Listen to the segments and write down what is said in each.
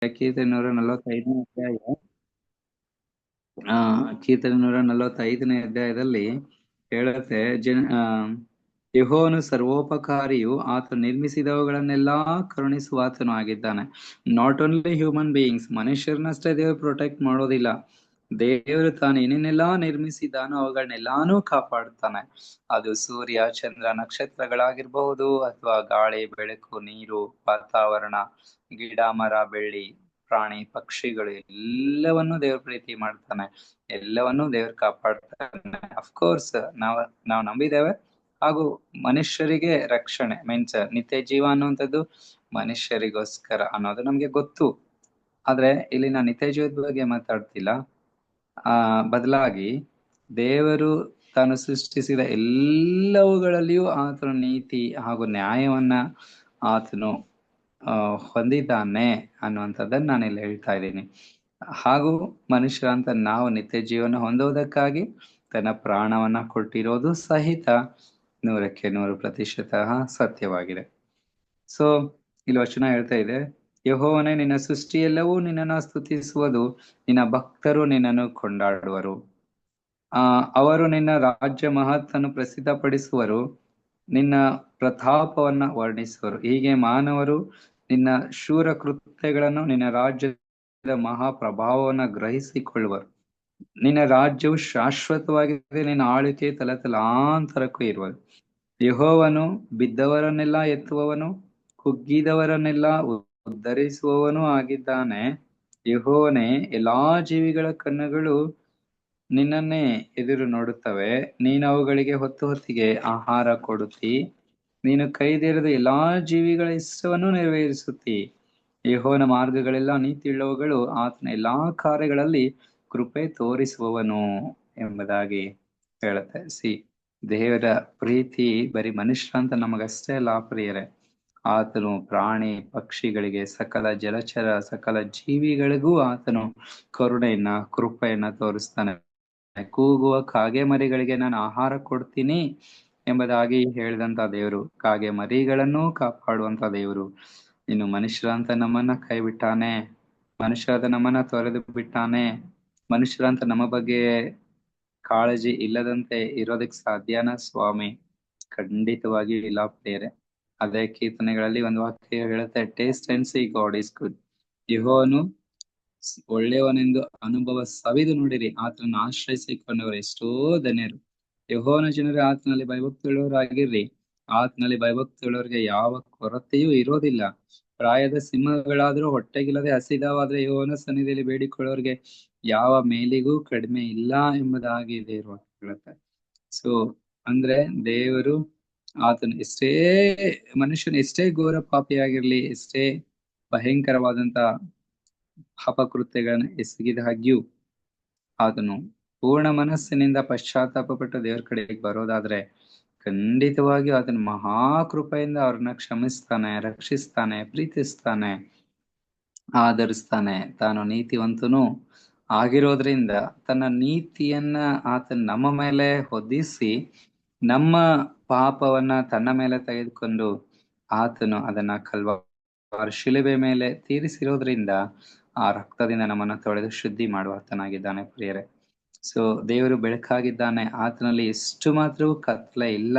ಕೀರ್ತನೆ 145ನೇ ಅಧ್ಯಾಯ ಕೀರ್ತನೆ 145ನೇ ಅಧ್ಯಾಯದಲ್ಲಿ ಹೇಳುತ್ತೆ ಯೆಹೋವನು ಸರ್ವೋಪಕಾರಿಯು, ಆತ ನಿರ್ಮಿಸಿದವುಗಳನ್ನೆಲ್ಲಾ ಕರುಣಿಸುವ ಆತನು ಆಗಿದ್ದಾನೆ. ನಾಟ್ ಓನ್ಲಿ ಹ್ಯೂಮನ್ ಬೀಯಿಂಗ್ಸ್, ಮನುಷ್ಯರನ್ನಷ್ಟೇ ದೇವರು ಪ್ರೊಟೆಕ್ಟ್ ಮಾಡೋದಿಲ್ಲ. ದೇವರು ತಾನು ಏನೇನೆಲ್ಲಾ ನಿರ್ಮಿಸಿದ್ದಾನೋ ಅವುಗಳನ್ನೆಲ್ಲಾನು ಕಾಪಾಡ್ತಾನೆ. ಅದು ಸೂರ್ಯ, ಚಂದ್ರ, ನಕ್ಷತ್ರಗಳಾಗಿರ್ಬಹುದು, ಅಥವಾ ಗಾಳಿ, ಬೆಳಕು, ನೀರು, ವಾತಾವರಣ, ಗಿಡ, ಮರ, ಬೆಳ್ಳಿ, ಪ್ರಾಣಿ, ಪಕ್ಷಿಗಳು ಎಲ್ಲವನ್ನೂ ದೇವ್ರ ಪ್ರೀತಿ ಮಾಡ್ತಾನೆ. ಎಲ್ಲವನ್ನೂ ದೇವ್ರ ಕಾಪಾಡ್ತಾನೆ. ಅಫ್ಕೋರ್ಸ್ ನಾವು ನಂಬಿದ್ದೇವೆ. ಹಾಗೂ ಮನುಷ್ಯರಿಗೆ ರಕ್ಷಣೆ ಮೀನ್ಸ್ ನಿತ್ಯ ಜೀವ ಅನ್ನುವಂಥದ್ದು ಮನುಷ್ಯರಿಗೋಸ್ಕರ ಅನ್ನೋದು ನಮ್ಗೆ ಗೊತ್ತು. ಆದ್ರೆ ಇಲ್ಲಿ ನಾನು ನಿತ್ಯ ಜೀವದ ಬಗ್ಗೆ ಮಾತಾಡ್ತಿಲ್ಲ. ಬದಲಾಗಿ ದೇವರು ತಾನು ಸೃಷ್ಟಿಸಿದ ಎಲ್ಲವುಗಳಲ್ಲಿಯೂ ಆತನು ನೀತಿ ಹಾಗೂ ನ್ಯಾಯವನ್ನ ಆತನು ಹೊಂದಿದ್ದಾನೆ ಅನ್ನುವಂಥದ್ದನ್ನ ನಾನು ಇಲ್ಲಿ ಹೇಳ್ತಾ ಇದ್ದೀನಿ. ಹಾಗೂ ಮನುಷ್ಯರಂತ ನಾವು ನಿತ್ಯ ಜೀವನ ಹೊಂದುವುದಕ್ಕಾಗಿ ತನ್ನ ಪ್ರಾಣವನ್ನ ಕೊಟ್ಟಿರೋದು ಸಹಿತ 100% ಸತ್ಯವಾಗಿದೆ. ಸೊ ಇಲ್ಲಿ ವಚನ ಹೇಳ್ತಾ ಇದೆ, ಯೆಹೋವನೇ, ನಿನ್ನ ಸೃಷ್ಟಿಯೆಲ್ಲವೂ ನಿನ್ನನ್ನು ಸ್ತುತಿಸುವುದು, ನಿನ್ನ ಭಕ್ತರು ನಿನ್ನನ್ನು ಕೊಂಡಾಡುವರು. ಅವರು ನಿನ್ನ ರಾಜ್ಯ ಮಹತ್ತನ್ನು ಪ್ರಸಿದ್ಧಪಡಿಸುವರು, ನಿನ್ನ ಪ್ರತಾಪವನ್ನ ವರ್ಣಿಸುವರು. ಹೀಗೆ ಮಾನವರು ನಿನ್ನ ಶೂರ ಕೃತ್ಯಗಳನ್ನು, ನಿನ್ನ ರಾಜ್ಯದ ಮಹಾಪ್ರಭಾವವನ್ನ ಗ್ರಹಿಸಿಕೊಳ್ಳುವರು. ನಿನ್ನ ರಾಜ್ಯವು ಶಾಶ್ವತವಾಗಿದೆ, ನಿನ್ನ ಆಳ್ವಿಕೆ ತಲತಲಾಂತರಕ್ಕೂ ಇರುವುದು. ಯೆಹೋವನು ಬಿದ್ದವರನ್ನೆಲ್ಲ ಎತ್ತುವವನು, ಕುಗ್ಗಿದವರನ್ನೆಲ್ಲ ಉದ್ಧರಿಸುವವನೂ ಆಗಿದ್ದಾನೆ. ಯೆಹೋವನೇ, ಎಲ್ಲಾ ಜೀವಿಗಳ ಕಣ್ಣುಗಳು ನಿನ್ನನ್ನೇ ಎದುರು ನೋಡುತ್ತವೆ. ನೀನು ಅವುಗಳಿಗೆ ಹೊತ್ತು ಹೊತ್ತಿಗೆ ಆಹಾರ ಕೊಡುತ್ತಿ. ನೀನು ಕೈದೇರದ ಎಲ್ಲಾ ಜೀವಿಗಳ ಇಷ್ಟವನ್ನು ನೆರವೇರಿಸುತ್ತಿ. ಯೆಹೋವನ ಮಾರ್ಗಗಳೆಲ್ಲ ನೀತಿಯುಳ್ಳವುಗಳು, ಆತನ ಎಲ್ಲಾ ಕಾರ್ಯಗಳಲ್ಲಿ ಕೃಪೆ ತೋರಿಸುವವನು ಎಂಬುದಾಗಿ ಹೇಳುತ್ತೆ. ದೇವರ ಪ್ರೀತಿ ಬರೀ ಮನುಷ್ಯರಂತ ನಮಗಷ್ಟೇ ಅಲ್ಲ ಪ್ರಿಯರೇ. ಆತನು ಪ್ರಾಣಿ ಪಕ್ಷಿಗಳಿಗೆ, ಸಕಲ ಜಲಚರ, ಸಕಲ ಜೀವಿಗಳಿಗೂ ಆತನು ಕರುಣೆಯನ್ನ, ಕೃಪೆಯನ್ನ ತೋರಿಸ್ತಾನೆ. ಕೂಗುವ ಕಾಗೆ ಮರಿಗಳಿಗೆ ನಾನು ಆಹಾರ ಕೊಡ್ತೀನಿ ಎಂಬುದಾಗಿ ಹೇಳಿದಂತ ದೇವರು, ಕಾಗೆ ಮರಿಗಳನ್ನು ಕಾಪಾಡುವಂತ ದೇವರು. ಇನ್ನು ಮನುಷ್ಯರಂತ ನಮ್ಮನ್ನ ಕೈ ಬಿಟ್ಟಾನೆ, ಮನುಷ್ಯರಾದ ನಮ್ಮನ್ನ ತೊರೆದು ಬಿಟ್ಟಾನೆ. ಮನುಷ್ಯರಂತ ನಮ್ಮ ಬಗ್ಗೆ ಕಾಳಜಿ ಇಲ್ಲದಂತೆ ಇರೋದಕ್ಕೆ ಸಾಧ್ಯನಾ ಸ್ವಾಮಿ? ಖಂಡಿತವಾಗಿ ಇಲ್ಲ ಪ್ರಿಯರೇ. ಅದೇ ಕೀರ್ತನೆಗಳಲ್ಲಿ ಒಂದು ವಾಕ್ಯ ಹೇಳುತ್ತೆ, taste and C god is good. ಯೆಹೋವನು ಒಳ್ಳೆಯವನೆಂದು ಅನುಭವ ಸವಿದು ನೋಡಿರಿ, ಆತನನ್ನು ಆಶ್ರಯಿಸಿಕೊಂಡವರು ಎಷ್ಟೋ ಧನ್ಯರು. ಯೆಹೋವನ ಜನರೇ, ಆತನಲ್ಲಿ ಭಯಭಕ್ತಿಯುಳ್ಳವರಾಗಿರ್ರಿ. ಆತನಲ್ಲಿ ಭಯಭಕ್ತಿಯುಳ್ಳವರಿಗೆ ಯಾವ ಕೊರತೆಯೂ ಇರೋದಿಲ್ಲ. ಪ್ರಾಯದ ಸಿಂಹಗಳಾದ್ರೂ ಹೊಟ್ಟೆಗಿಲ್ಲದೆ ಹಸಿದವಾದ್ರೆ ಯೆಹೋವನ ಸನ್ನಿಧಿಯಲ್ಲಿ ಬೇಡಿಕೊಳ್ಳೋರಿಗೆ ಯಾವ ಮೇಲಿಗೂ ಕಡಿಮೆ ಇಲ್ಲ ಎಂಬುದಾಗಿ ದೇವರು ಹೇಳುತ್ತೆ. ಸೊ ಅಂದ್ರೆ ದೇವರು ಆತನು ಎಷ್ಟೇ ಮನುಷ್ಯನ ಎಷ್ಟೇ ಘೋರ ಪಾಪಿಯಾಗಿರ್ಲಿ, ಎಷ್ಟೇ ಭಯಂಕರವಾದಂತ ಪಾಪಕೃತ್ಯಗಳನ್ನು ಎಸಗಿದಾಗ್ಯೂ ಆತನು ಪೂರ್ಣ ಮನಸ್ಸಿನಿಂದ ಪಶ್ಚಾತ್ತಾಪ ಪಟ್ಟು ದೇವರ ಕಡೆಗೆ ಬರೋದಾದ್ರೆ ಖಂಡಿತವಾಗಿಯೂ ಆತನು ಮಹಾಕೃಪೆಯಿಂದ ಅವ್ರನ್ನ ಕ್ಷಮಿಸ್ತಾನೆ, ರಕ್ಷಿಸ್ತಾನೆ, ಪ್ರೀತಿಸ್ತಾನೆ, ಆಧರಿಸ್ತಾನೆ. ತಾನು ನೀತಿವಂತನು ಆಗಿರೋದ್ರಿಂದ ತನ್ನ ನೀತಿಯನ್ನ ಆತನ ನಮ್ಮ ಮೇಲೆ ಹೊದಿಸಿ ನಮ್ಮ ಪಾಪವನ್ನ ತನ್ನ ಮೇಲೆ ತೆಗೆದುಕೊಂಡು ಆತನು ಅದನ್ನ ಕಲ್ವಾರಿ ಶಿಲುಬೆ ಮೇಲೆ ತೀರಿಸಿರೋದ್ರಿಂದ ಆ ರಕ್ತದಿಂದ ನಮ್ಮನ್ನ ತೊಳೆದು ಶುದ್ಧಿ ಮಾಡುವಾತನಾಗಿದ್ದಾನೆ ಪ್ರಿಯರೇ. ಸೊ ದೇವರು ಬೆಳಕಾಗಿದ್ದಾನೆ, ಆತನಲ್ಲಿ ಎಷ್ಟು ಮಾತ್ರವೂ ಕತ್ತಲೆ ಇಲ್ಲ.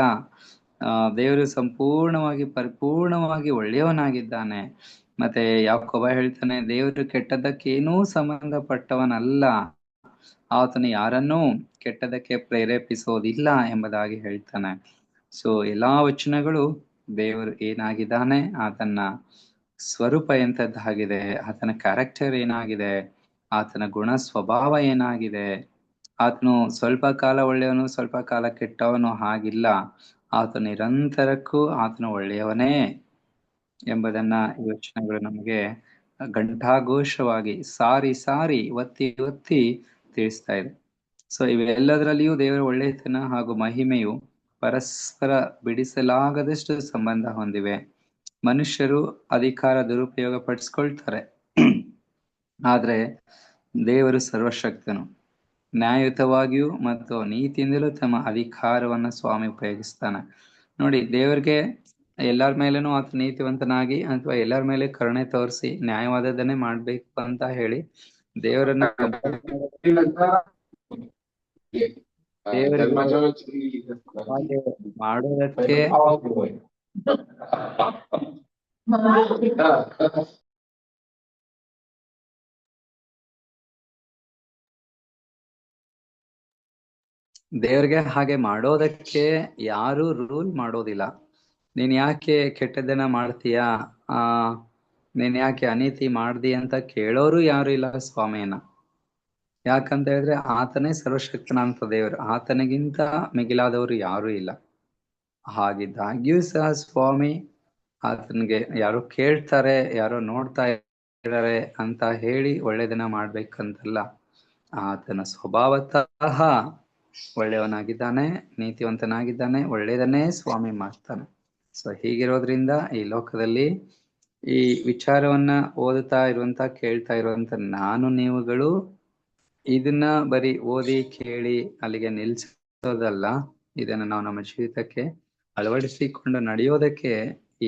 ದೇವರು ಸಂಪೂರ್ಣವಾಗಿ ಪರಿಪೂರ್ಣವಾಗಿ ಒಳ್ಳೆಯವನಾಗಿದ್ದಾನೆ. ಮತ್ತೆ ಯಾಕೋಬ ಹೇಳ್ತಾನೆ, ದೇವರು ಕೆಟ್ಟದ್ದಕ್ಕೇನೂ ಸಂಬಂಧಪಟ್ಟವನಲ್ಲ, ಆತನು ಯಾರನ್ನೂ ಕೆಟ್ಟದಕ್ಕೆ ಪ್ರೇರೇಪಿಸೋದಿಲ್ಲ ಎಂಬುದಾಗಿ ಹೇಳ್ತಾನೆ. ಸೊ ಎಲ್ಲಾ ವಚನಗಳು ದೇವರು ಏನಾಗಿದ್ದಾನೆ, ಆತನ ಸ್ವರೂಪ ಎಂತದ್ದಾಗಿದೆ, ಆತನ ಕ್ಯಾರೆಕ್ಟರ್ ಏನಾಗಿದೆ, ಆತನ ಗುಣ ಸ್ವಭಾವ ಏನಾಗಿದೆ, ಆತನು ಸ್ವಲ್ಪ ಕಾಲ ಒಳ್ಳೆಯವನು ಸ್ವಲ್ಪ ಕಾಲ ಕೆಟ್ಟವನು ಹಾಗಿಲ್ಲ. ಆತ ನಿರಂತರಕ್ಕೂ ಆತನು ಒಳ್ಳೆಯವನೇ ಎಂಬುದನ್ನ ಈ ವಚನಗಳು ನಮಗೆ ಘಂಟಾಘೋಷವಾಗಿ ಸಾರಿ ಸಾರಿ ಒತ್ತಿ ಒತ್ತಿ ತಿಳಿಸ್ತಾ ಇದೆ. ಸೊ ಇವೆಲ್ಲದರಲ್ಲಿಯೂ ದೇವರ ಒಳ್ಳೆತನ ಹಾಗೂ ಮಹಿಮೆಯು ಪರಸ್ಪರ ಬಿಡಿಸಲಾಗದಷ್ಟು ಸಂಬಂಧ ಹೊಂದಿವೆ. ಮನುಷ್ಯರು ಅಧಿಕಾರ ದುರುಪಯೋಗ ಪಡಿಸ್ಕೊಳ್ತಾರೆ, ಆದ್ರೆ ದೇವರು ಸರ್ವಶಕ್ತನು, ನ್ಯಾಯಯುತವಾಗಿಯೂ ಮತ್ತು ನೀತಿಯಿಂದಲೂ ತಮ್ಮ ಅಧಿಕಾರವನ್ನ ಸ್ವಾಮಿ ಉಪಯೋಗಿಸ್ತಾನೆ. ನೋಡಿ, ದೇವರಿಗೆ ಎಲ್ಲರ ಮೇಲೇನೂ ಆತ ನೀತಿವಂತನಾಗಿ ಅಥವಾ ಎಲ್ಲರ ಮೇಲೆ ಕರುಣೆ ತೋರಿಸಿ ನ್ಯಾಯವಾದದನ್ನೇ ಮಾಡ್ಬೇಕು ಅಂತ ಹೇಳಿ ದೇವರನ್ನ ದೇವರಿಗೆ ಹಾಗೆ ಮಾಡೋದಕ್ಕೆ ದೇವ್ರಿಗೆ ಹಾಗೆ ಮಾಡೋದಕ್ಕೆ ಯಾರು ರೂಲ್ ಮಾಡೋದಿಲ್ಲ. ನೀನ್ ಯಾಕೆ ಕೆಟ್ಟದ್ದನ್ನ ಮಾಡ್ತೀಯಾ, ನೀನ್ ಯಾಕೆ ಅನೀತಿ ಮಾಡ್ದಿ ಅಂತ ಕೇಳೋರು ಯಾರು ಇಲ್ಲ ಸ್ವಾಮಿಯನ್ನ. ಯಾಕಂತ ಹೇಳಿದ್ರೆ ಆತನೇ ಸರ್ವಶಕ್ತನಂತ ದೇವರು, ಆತನಿಗಿಂತ ಮಿಗಿಲಾದವರು ಯಾರು ಇಲ್ಲ. ಹಾಗಿದ್ದಾಗ್ಯೂ ಸಹ ಸ್ವಾಮಿ ಆತನಿಗೆ ಯಾರೋ ಕೇಳ್ತಾರೆ, ಯಾರೋ ನೋಡ್ತಾ ಇದ್ದಾರೆ ಅಂತ ಹೇಳಿ ಒಳ್ಳೆದನ್ನ ಮಾಡ್ಬೇಕಂತಲ್ಲ. ಆತನ ಸ್ವಭಾವತಃ ಒಳ್ಳೆಯವನಾಗಿದ್ದಾನೆ, ನೀತಿವಂತನಾಗಿದ್ದಾನೆ, ಒಳ್ಳೆಯದನ್ನೇ ಸ್ವಾಮಿ ಮಾಡ್ತಾನೆ. ಸೊ ಹೀಗಿರೋದ್ರಿಂದ ಈ ಲೋಕದಲ್ಲಿ ಈ ವಿಚಾರವನ್ನ ಓದುತ್ತಾ ಇರುವಂತ ಕೇಳ್ತಾ ಇರುವಂತ ನಾನು ನೀವುಗಳು ಇದನ್ನ ಬರೀ ಓದಿ ಕೇಳಿ ಅಲ್ಲಿಗೆ ನಿಲ್ಸೋದಲ್ಲ, ಇದನ್ನ ನಾವು ನಮ್ಮ ಜೀವಿತಕ್ಕೆ ಅಳವಡಿಸಿಕೊಂಡು ನಡೆಯೋದಕ್ಕೆ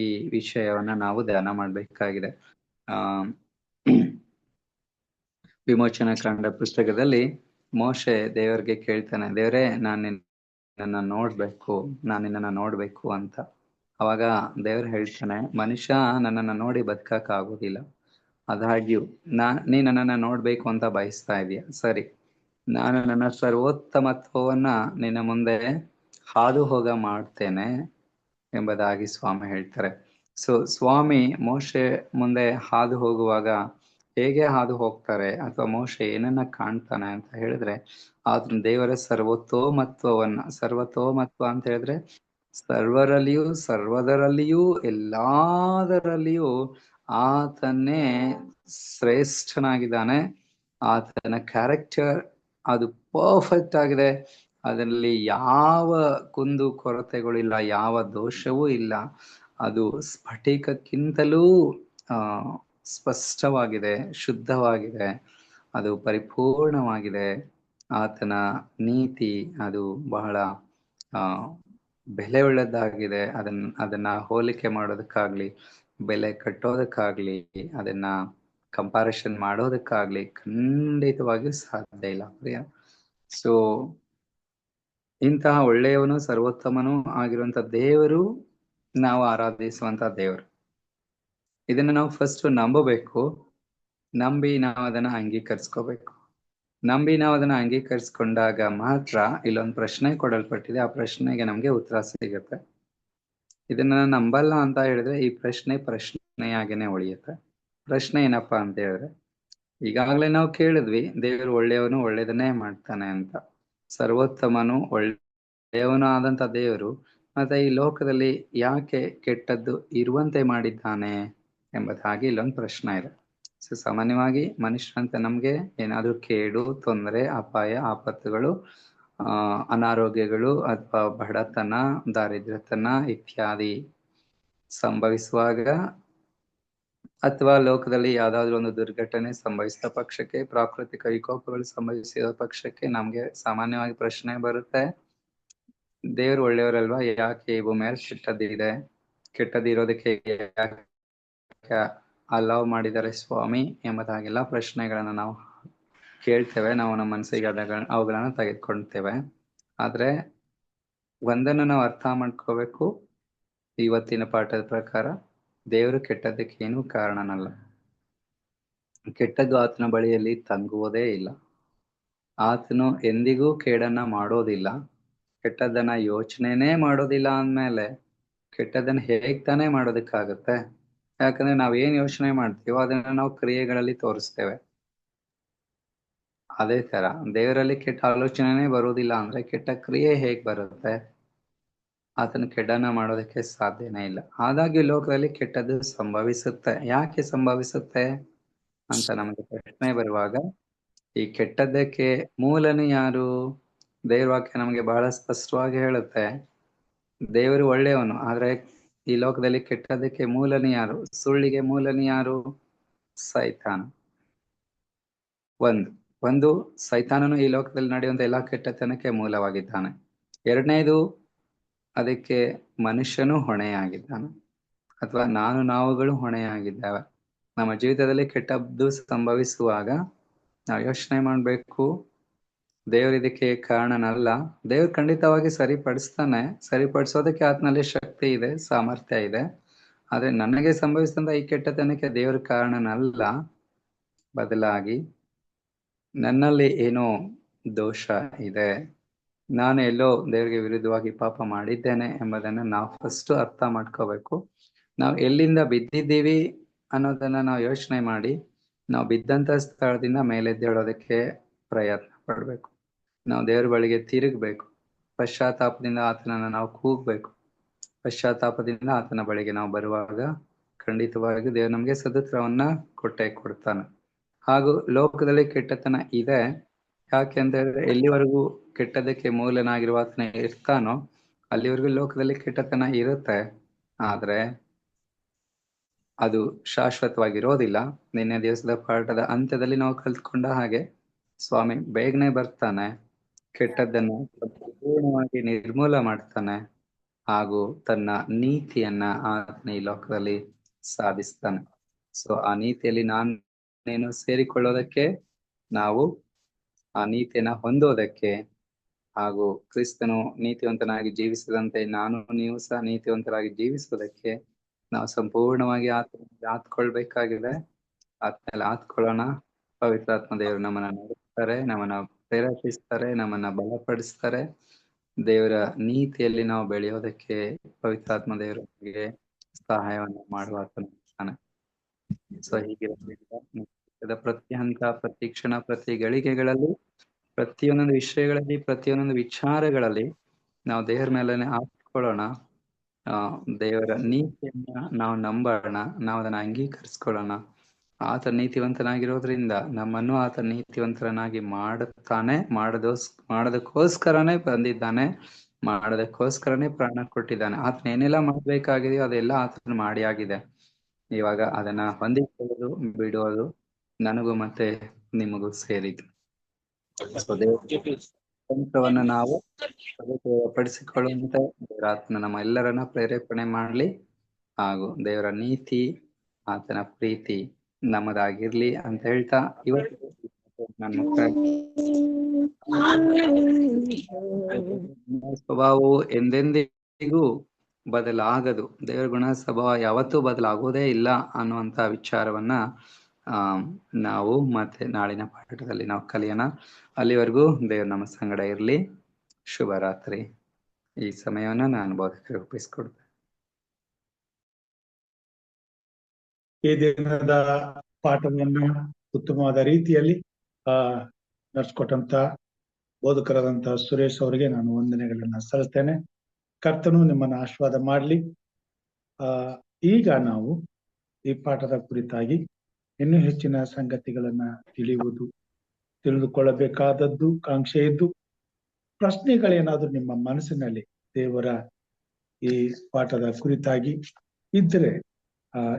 ಈ ವಿಷಯವನ್ನ ನಾವು ಧ್ಯಾನ ಮಾಡ್ಬೇಕಾಗಿದೆ. ಆ ವಿಮೋಚನಾ ಕಾಂಡ ಪುಸ್ತಕದಲ್ಲಿ ಮೋಶೆ ದೇವರಿಗೆ ಕೇಳ್ತಾನೆ, ದೇವರೇ ನಿನ್ನನ್ನ ನೋಡ್ಬೇಕು, ನಿನ್ನನ್ನ ನೋಡ್ಬೇಕು ಅಂತ. ಅವಾಗ ದೇವ್ರು ಹೇಳ್ತಾನೆ, ಮನುಷ್ಯ ನನ್ನನ್ನ ನೋಡಿ ಬದುಕಕ್ ಆಗೋದಿಲ್ಲ. ಆದಾಗ್ಯೂ ನೀ ನನ್ನನ್ನ ನೋಡ್ಬೇಕು ಅಂತ ಬಯಸ್ತಾ ಇದೀಯ, ಸರಿ, ನಾನು ನನ್ನ ಸರ್ವೋತ್ತಮತ್ವವನ್ನ ನಿನ್ನ ಮುಂದೆ ಹಾದು ಹೋಗ ಮಾಡ್ತೇನೆ ಎಂಬುದಾಗಿ ಸ್ವಾಮಿ ಹೇಳ್ತಾರೆ. ಸೊ ಸ್ವಾಮಿ ಮೋಶೆ ಮುಂದೆ ಹಾದು ಹೋಗುವಾಗ ಹೇಗೆ ಹಾದು ಹೋಗ್ತಾರೆ ಅಥವಾ ಮೋಶೆ ಏನನ್ನ ಕಾಣ್ತಾನೆ ಅಂತ ಹೇಳಿದ್ರೆ, ಆತನ ದೇವರ ಸರ್ವತೋಮತ್ವ ಅಂತ ಹೇಳಿದ್ರೆ ಸರ್ವರಲ್ಲಿಯೂ ಸರ್ವದರಲ್ಲಿಯೂ ಎಲ್ಲಾದರಲ್ಲಿಯೂ ಆತನೇ ಶ್ರೇಷ್ಠನಾಗಿದ್ದಾನೆ. ಆತನ ಕ್ಯಾರೆಕ್ಟರ್ ಅದು ಪರ್ಫೆಕ್ಟ್ ಆಗಿದೆ, ಅದರಲ್ಲಿ ಯಾವ ಕುಂದು ಕೊರತೆಗಳಿಲ್ಲ, ಯಾವ ದೋಷವೂ ಇಲ್ಲ. ಅದು ಸ್ಫಟಿಕಕ್ಕಿಂತಲೂ ಸ್ಪಷ್ಟವಾಗಿದೆ, ಶುದ್ಧವಾಗಿದೆ, ಅದು ಪರಿಪೂರ್ಣವಾಗಿದೆ. ಆತನ ನೀತಿ ಅದು ಬಹಳ ಬೆಲೆ ಉಳ್ಳದ್ದಾಗಿದೆ. ಅದನ್ನ ಹೋಲಿಕೆ ಮಾಡೋದಕ್ಕಾಗ್ಲಿ, ಬೆಲೆ ಕಟ್ಟೋದಕ್ಕಾಗ್ಲಿ, ಅದನ್ನ ಕಂಪಾರಿಷನ್ ಮಾಡೋದಕ್ಕಾಗ್ಲಿ ಖಂಡಿತವಾಗಿಯೂ ಸಾಧ್ಯ ಇಲ್ಲ ಪ್ರಿಯ. ಸೊ ಇಂತಹ ಒಳ್ಳೆಯವನು ಸರ್ವೋತ್ತಮನೂ ಆಗಿರುವಂತ ದೇವರು ನಾವು ಆರಾಧಿಸುವಂತ ದೇವರು. ಇದನ್ನ ನಾವು ಫಸ್ಟ್ ನಂಬಬೇಕು, ನಂಬಿ ನಾವು ಅದನ್ನ ಅಂಗೀಕರಿಸ್ಕೋಬೇಕು. ನಂಬಿ ನಾವು ಅದನ್ನ ಅಂಗೀಕರಿಸ್ಕೊಂಡಾಗ ಮಾತ್ರ ಇಲ್ಲೊಂದು ಪ್ರಶ್ನೆ ಕೊಡಲ್ಪಟ್ಟಿದೆ, ಆ ಪ್ರಶ್ನೆಗೆ ನಮ್ಗೆ ಉತ್ತರ ಸಿಗುತ್ತೆ. ಇದನ್ನ ನಂಬಲ್ಲ ಅಂತ ಹೇಳಿದ್ರೆ ಈ ಪ್ರಶ್ನೆಯಾಗೇನೆ ಉಳಿಯುತ್ತೆ. ಪ್ರಶ್ನೆ ಏನಪ್ಪಾ ಅಂತ ಹೇಳಿದ್ರೆ, ಈಗಾಗಲೇ ನಾವು ಕೇಳಿದ್ವಿ ದೇವರು ಒಳ್ಳೆಯವನು, ಒಳ್ಳೆಯದನ್ನೇ ಮಾಡ್ತಾನೆ ಅಂತ. ಸರ್ವೋತ್ತಮನು, ಒಳ್ಳೆಯವನು ಆದಂತ ದೇವರು ಮತ್ತೆ ಈ ಲೋಕದಲ್ಲಿ ಯಾಕೆ ಕೆಟ್ಟದ್ದು ಇರುವಂತೆ ಮಾಡಿದ್ದಾನೆ ಎಂಬುದಾಗಿ ಇಲ್ಲೊಂದು ಪ್ರಶ್ನೆ ಇದೆ. ಸೊ ಸಾಮಾನ್ಯವಾಗಿ ಮನುಷ್ಯರಂತೆ ನಮ್ಗೆ ಏನಾದ್ರೂ ಕೇಡು, ತೊಂದರೆ, ಅಪಾಯ, ಆಪತ್ತುಗಳು, ಅನಾರೋಗ್ಯಗಳು ಅಥವಾ ಬಡತನ, ದಾರಿದ್ರ್ಯತನ ಇತ್ಯಾದಿ ಸಂಭವಿಸುವಾಗ ಅಥವಾ ಲೋಕದಲ್ಲಿ ಯಾವ್ದಾದ್ರು ಒಂದು ದುರ್ಘಟನೆ ಸಂಭವಿಸಿದ ಪಕ್ಷಕ್ಕೆ, ಪ್ರಾಕೃತಿಕ ವಿಕೋಪಗಳು ಸಂಭವಿಸಿದ ಪಕ್ಷಕ್ಕೆ ನಮ್ಗೆ ಸಾಮಾನ್ಯವಾಗಿ ಪ್ರಶ್ನೆ ಬರುತ್ತೆ, ದೇವ್ರು ಒಳ್ಳೆಯವರಲ್ವಾ, ಯಾಕೆ ಈ ಭೂಮಿಯಲ್ಲಿ ಕೆಟ್ಟದ್ದಿದೆ, ಕೆಟ್ಟದಿರೋದಕ್ಕೆ ಯಾಕೆ ಅಲೌ ಮಾಡಿದ್ದಾರೆ ಸ್ವಾಮಿ ಎಂಬುದಾಗೆಲ್ಲ ಪ್ರಶ್ನೆಗಳನ್ನ ನಾವು ಕೇಳ್ತೇವೆ. ನಾವು ನಮ್ಮ ಮನಸ್ಸಿಗೆ ಅವುಗಳನ್ನ ತೆಗೆದುಕೊಳ್ತೇವೆ. ಆದ್ರೆ ಒಂದನ್ನು ನಾವು ಅರ್ಥ ಮಾಡ್ಕೋಬೇಕು, ಇವತ್ತಿನ ಪಾಠದ ಪ್ರಕಾರ ದೇವರು ಕೆಟ್ಟದ್ದಕ್ಕೆ ಏನೂ ಕಾರಣನಲ್ಲ. ಕೆಟ್ಟದ್ದು ಆತನ ಬಳಿಯಲ್ಲಿ ತಂಗುವುದೇ ಇಲ್ಲ. ಆತನು ಎಂದಿಗೂ ಕೇಡನ್ನ ಮಾಡೋದಿಲ್ಲ, ಕೆಟ್ಟದ್ದನ್ನ ಯೋಚನೆನೇ ಮಾಡೋದಿಲ್ಲ ಅಂದ್ಮೇಲೆ ಕೆಟ್ಟದ್ದನ್ನ ಹೇಗ್ ತಾನೇ ಮಾಡೋದಕ್ಕಾಗತ್ತೆ? ಯಾಕಂದ್ರೆ ನಾವೇನ್ ಯೋಚನೆ ಮಾಡ್ತೀವೋ ಅದನ್ನ ನಾವು ಕ್ರಿಯೆಗಳಲ್ಲಿ ತೋರಿಸ್ತೇವೆ. ಅದೇ ತರ ದೇವರಲ್ಲಿ ಕೆಟ್ಟ ಆಲೋಚನೆನೇ ಬರುವುದಿಲ್ಲ ಅಂದ್ರೆ ಕೆಟ್ಟ ಕ್ರಿಯೆ ಹೇಗ್ ಬರುತ್ತೆ? ಆತನ ಕೆಟ್ಟನ್ನ ಮಾಡೋದಕ್ಕೆ ಸಾಧ್ಯನೇ ಇಲ್ಲ. ಆದಾಗ್ಯೂ ಲೋಕದಲ್ಲಿ ಕೆಟ್ಟದ್ದು ಸಂಭವಿಸುತ್ತೆ. ಯಾಕೆ ಸಂಭವಿಸುತ್ತೆ ಅಂತ ನಮಗೆ ಪ್ರಶ್ನೆ ಬರುವಾಗ, ಈ ಕೆಟ್ಟದ್ದಕ್ಕೆ ಮೂಲನು ಯಾರು? ದೇವ್ರ ವಾಕ್ಯ ನಮಗೆ ಬಹಳ ಸ್ಪಷ್ಟವಾಗಿ ಹೇಳುತ್ತೆ, ದೇವರು ಒಳ್ಳೆಯವನು, ಆದ್ರೆ ಈ ಲೋಕದಲ್ಲಿ ಕೆಟ್ಟದ್ದಕ್ಕೆ ಮೂಲನು ಯಾರು? ಸುಳ್ಳಿಗೆ ಮೂಲನು ಯಾರು? ಸೈತಾನ. ಒಂದು ಸೈತಾನನು ಈ ಲೋಕದಲ್ಲಿ ನಡೆಯುವಂತ ಎಲ್ಲಾ ಕೆಟ್ಟತನಕ್ಕೆ ಮೂಲವಾಗಿದ್ದಾನೆ. ಎರಡನೇದು, ಅದಕ್ಕೆ ಮನುಷ್ಯನು ಹೊಣೆಯಾಗಿದ್ದಾನೆ. ಅಥವಾ ನಾವುಗಳು ಹೊಣೆಯಾಗಿದ್ದೇವೆ. ನಮ್ಮ ಜೀವಿತದಲ್ಲಿ ಕೆಟ್ಟದ್ದು ಸಂಭವಿಸುವಾಗ ನಾವು ಯೋಚನೆ ಮಾಡ್ಬೇಕು, ದೇವರು ಇದಕ್ಕೆ ಕಾರಣನಲ್ಲ. ದೇವ್ರು ಖಂಡಿತವಾಗಿ ಸರಿಪಡಿಸ್ತಾನೆ, ಸರಿಪಡಿಸೋದಕ್ಕೆ ಆತನಲ್ಲಿ ಶಕ್ತಿ ಇದೆ, ಸಾಮರ್ಥ್ಯ ಇದೆ. ಆದ್ರೆ ನನಗೆ ಸಂಭವಿಸಿದಂತ ಈ ಕೆಟ್ಟತನಕ್ಕೆ ದೇವ್ರ ಕಾರಣನಲ್ಲ, ಬದಲಾಗಿ ನನ್ನಲ್ಲಿ ಏನೋ ದೋಷ ಇದೆ, ನಾನು ಎಲ್ಲೋ ದೇವರಿಗೆ ವಿರುದ್ಧವಾಗಿ ಪಾಪ ಮಾಡಿದ್ದೇನೆ ಎಂಬುದನ್ನ ನಾವು ಫಸ್ಟ್ ಅರ್ಥ ಮಾಡ್ಕೋಬೇಕು. ನಾವು ಎಲ್ಲಿಂದ ಬಿದ್ದಿದ್ದೀವಿ ಅನ್ನೋದನ್ನ ನಾವು ಯೋಚನೆ ಮಾಡಿ, ನಾವು ಬಿದ್ದಂತ ಸ್ಥಳದಿಂದ ಮೇಲೆದ್ದೇಳೋದಕ್ಕೆ ಪ್ರಯತ್ನ ಪಡ್ಬೇಕು. ನಾವು ದೇವರ ಬಳಿಗೆ ತಿರುಗ್ಬೇಕು, ಪಶ್ಚಾತ್ತಾಪದಿಂದ ಆತನನ್ನ ನಾವು ಕೂಗ್ಬೇಕು. ಪಶ್ಚಾತ್ತಾಪದಿಂದ ಆತನ ಬಳಿಗೆ ನಾವು ಬರುವಾಗ ಖಂಡಿತವಾಗಿ ದೇವರು ನಮ್ಗೆ ಸದುತ್ತರವನ್ನ ಕೊಡ್ತಾನೆ. ಹಾಗೂ ಲೋಕದಲ್ಲಿ ಕೆಟ್ಟತನ ಇದೆ, ಯಾಕೆಂದ್ರೆ ಎಲ್ಲಿವರೆಗೂ ಕೆಟ್ಟದಕ್ಕೆ ಮೂಲನಾಗಿರುವ ಆತನ ಇರ್ತಾನೋ ಅಲ್ಲಿವರೆಗೂ ಲೋಕದಲ್ಲಿ ಕೆಟ್ಟತನ ಇರುತ್ತೆ. ಆದ್ರೆ ಅದು ಶಾಶ್ವತವಾಗಿರೋದಿಲ್ಲ. ನಿನ್ನೆ ದಿವಸದ ಪಾಠದ ಅಂತ್ಯದಲ್ಲಿ ನಾವು ಕಲ್ತ್ಕೊಂಡ ಹಾಗೆ ಸ್ವಾಮಿ ಬೇಗನೆ ಬರ್ತಾನೆ, ಕೆಟ್ಟದ್ದನ್ನು ಸಂಪೂರ್ಣವಾಗಿ ನಿರ್ಮೂಲ ಮಾಡ್ತಾನೆ, ಹಾಗೂ ತನ್ನ ನೀತಿಯನ್ನ ಆತನ ಈ ಲೋಕದಲ್ಲಿ ಸಾಧಿಸ್ತಾನೆ. ಸೊ ಆ ನೀತಿಯಲ್ಲಿ ನಾನೇನು ಸೇರಿಕೊಳ್ಳೋದಕ್ಕೆ, ನಾವು ಆ ನೀತಿಯನ್ನ ಹೊಂದೋದಕ್ಕೆ, ಹಾಗೂ ಕ್ರಿಸ್ತನು ನೀತಿವಂತನಾಗಿ ಜೀವಿಸಿದಂತೆ ನೀವು ಸಹ ನೀತಿವಂತರಾಗಿ ಜೀವಿಸೋದಕ್ಕೆ ನಾವು ಸಂಪೂರ್ಣವಾಗಿ ಆತ್ಕೊಳ್ಬೇಕಾಗಿದೆ. ಆತ್ಮೇಲೆ ಆತ್ಕೊಳ್ಳೋಣ. ಪವಿತ್ರಾತ್ಮ ದೇವರು ನಮ್ಮನ್ನ ನಡೆಸ್ತಾರೆ, ನಮ್ಮನ್ನ ಪ್ರೇರೇಪಿಸ್ತಾರೆ, ನಮ್ಮನ್ನ ಬಲಪಡಿಸ್ತಾರೆ. ದೇವರ ನೀತಿಯಲ್ಲಿ ನಾವು ಬೆಳೆಯೋದಕ್ಕೆ ಪವಿತ್ರಾತ್ಮ ದೇವರಿಗೆ ಸಹಾಯವನ್ನು ಮಾಡುವಾತನಾಗ್ತಾನೆ. ಸೊ ಹೀಗಿರೋದ್ರಿಂದ ಪ್ರತಿ ಹಂತ, ಪ್ರತಿ ಕ್ಷಣ, ಪ್ರತಿ ಗಳಿಗೆಗಳಲ್ಲಿ, ಪ್ರತಿಯೊಂದೊಂದು ವಿಷಯಗಳಲ್ಲಿ, ಪ್ರತಿಯೊಂದೊಂದು ವಿಚಾರಗಳಲ್ಲಿ ನಾವು ದೇವರ ಮೇಲೆನೆ ಆತ್ಕೊಳ್ಳೋಣ. ದೇವರ ನೀತಿಯನ್ನ ನಾವು ನಂಬೋಣ, ನಾವು ಅದನ್ನ ಅಂಗೀಕರಿಸ್ಕೊಳ್ಳೋಣ. ಆತ ನೀತಿವಂತನಾಗಿರೋದ್ರಿಂದ ನಮ್ಮನ್ನು ಆತ ನೀತಿವಂತರನ್ನಾಗಿ ಮಾಡುತ್ತಾನೆ. ಮಾಡೋದಕ್ಕೋಸ್ಕರನೇ ಬಂದಿದ್ದಾನೆ, ಮಾಡೋದಕ್ಕೋಸ್ಕರನೇ ಪ್ರಾಣ ಕೊಟ್ಟಿದ್ದಾನೆ. ಆತನ ಏನೆಲ್ಲ ಮಾಡ್ಬೇಕಾಗಿದೆಯೋ ಅದೆಲ್ಲ ಆತನ ಮಾಡಿ ಆಗಿದೆ. ಇವಾಗ ಅದನ್ನ ಹೊಂದಿಕೊಳ್ಳೋದು ಬಿಡೋದು ನನಗೂ ಮತ್ತೆ ನಿಮಗೂ ಸೇರಿತು. ತಂತ್ರವನ್ನ ನಾವು ಪಡಿಸಿಕೊಳ್ಳುವಂತೆ ದೇವರಾತ್ಮ ನಮ್ಮ ಎಲ್ಲರನ್ನ ಪ್ರೇರೇಪಣೆ ಮಾಡ್ಲಿ, ಹಾಗೂ ದೇವರ ನೀತಿ, ಆತನ ಪ್ರೀತಿ ನಮ್ಮದಾಗಿರ್ಲಿ ಅಂತ ಹೇಳ್ತಾ, ಇವತ್ತು ನನ್ನ ಸ್ವಭಾವವು ಎಂದೆಂದಿಗೂ ಬದಲಾಗದು. ದೇವರ ಗುಣ ಸ್ವಭಾವ ಯಾವತ್ತೂ ಬದಲಾಗುವುದೇ ಇಲ್ಲ ಅನ್ನುವಂತ ವಿಚಾರವನ್ನ ನಾವು ಮತ್ತೆ ನಾಳಿನ ಪಾಠದಲ್ಲಿ ನಾವು ಕಲಿಯೋಣ. ಅಲ್ಲಿವರೆಗೂ ದೇವ್ರ ನಮ್ಮ ಸಂಗಡ ಇರ್ಲಿ. ಶುಭರಾತ್ರಿ. ಈ ಸಮಯವನ್ನ ನಾನು ಬೋಧಕರಿಗೆ ಒಪ್ಪಿಸ್ಕೊಡ್ತೇನೆ. ಈ ದಿನದ ಪಾಠವನ್ನು ಉತ್ತಮವಾದ ರೀತಿಯಲ್ಲಿ ನಡೆಸ್ಕೊಟ್ಟಂತ ಬೋಧಕರಾದಂತ ಸುರೇಶ್ ಅವರಿಗೆ ನಾನು ವಂದನೆಗಳನ್ನ ಸಲ್ಲಿಸ್ತೇನೆ. ಕರ್ತನು ನಿಮ್ಮನ್ನ ಆಶೀರ್ವಾದ ಮಾಡ್ಲಿ. ಈಗ ನಾವು ಈ ಪಾಠದ ಕುರಿತಾಗಿ ಇನ್ನೂ ಹೆಚ್ಚಿನ ಸಂಗತಿಗಳನ್ನ ತಿಳಿದುಕೊಳ್ಳಬೇಕಾದದ್ದು ಕಾಂಕ್ಷೆ ಇದ್ದು, ಪ್ರಶ್ನೆಗಳೇನಾದ್ರೂ ನಿಮ್ಮ ಮನಸ್ಸಿನಲ್ಲಿ ದೇವರ ಈ ಪಾಠದ ಕುರಿತಾಗಿ ಇದ್ರೆ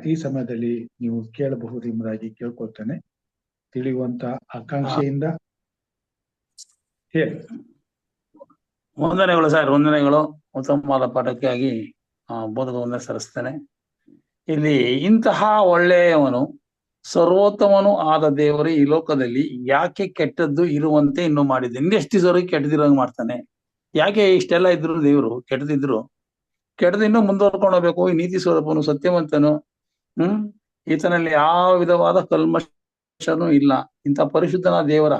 ಈ ಸಮಯದಲ್ಲಿ ನೀವು ಕೇಳಬಹುದು ಎಂಬುದಾಗಿ ಕೇಳ್ಕೊಳ್ತೇನೆ. ತಿಳಿಯುವಂತ ಆಕಾಂಕ್ಷೆಯಿಂದ ಹೇಳಿ. ವಂದನೆಗಳು ಸರ್, ವಂದನೆಗಳು. ಉತ್ತಮವಾದ ಪಾಠಕ್ಕಾಗಿ ಬೋಧಕವನ್ನ ಸಲ್ಲಿಸ್ತೇನೆ. ಇಲ್ಲಿ ಇಂತಹ ಒಳ್ಳೆಯವನು ಸರ್ವೋತ್ತಮನು ಆದ ದೇವರು ಈ ಲೋಕದಲ್ಲಿ ಯಾಕೆ ಕೆಟ್ಟದ್ದು ಇರುವಂತೆ ಇನ್ನೂ ಮಾಡಿದೆ? ಇನ್ನೆಷ್ಟು ದಿವಸವರೆಗೆ ಕೆಟ್ಟದಿರೋಂಗ್ ಮಾಡ್ತಾನೆ? ಯಾಕೆ ಇಷ್ಟೆಲ್ಲ ಇದ್ರು ದೇವರು ಕೆಟ್ಟದಿದ್ರು ಕೆಟ್ಟದ ಇನ್ನೂ ಮುಂದುವರ್ಕೊಂಡು ಹೋಗ್ಬೇಕು? ಈ ನೀತಿ ಸ್ವರೂಪನು, ಸತ್ಯವಂತನು, ಈತನಲ್ಲಿ ಯಾವ ವಿಧವಾದ ಕಲ್ಮಶನೂ ಇಲ್ಲ. ಇಂಥ ಪರಿಶುದ್ಧನ ದೇವರ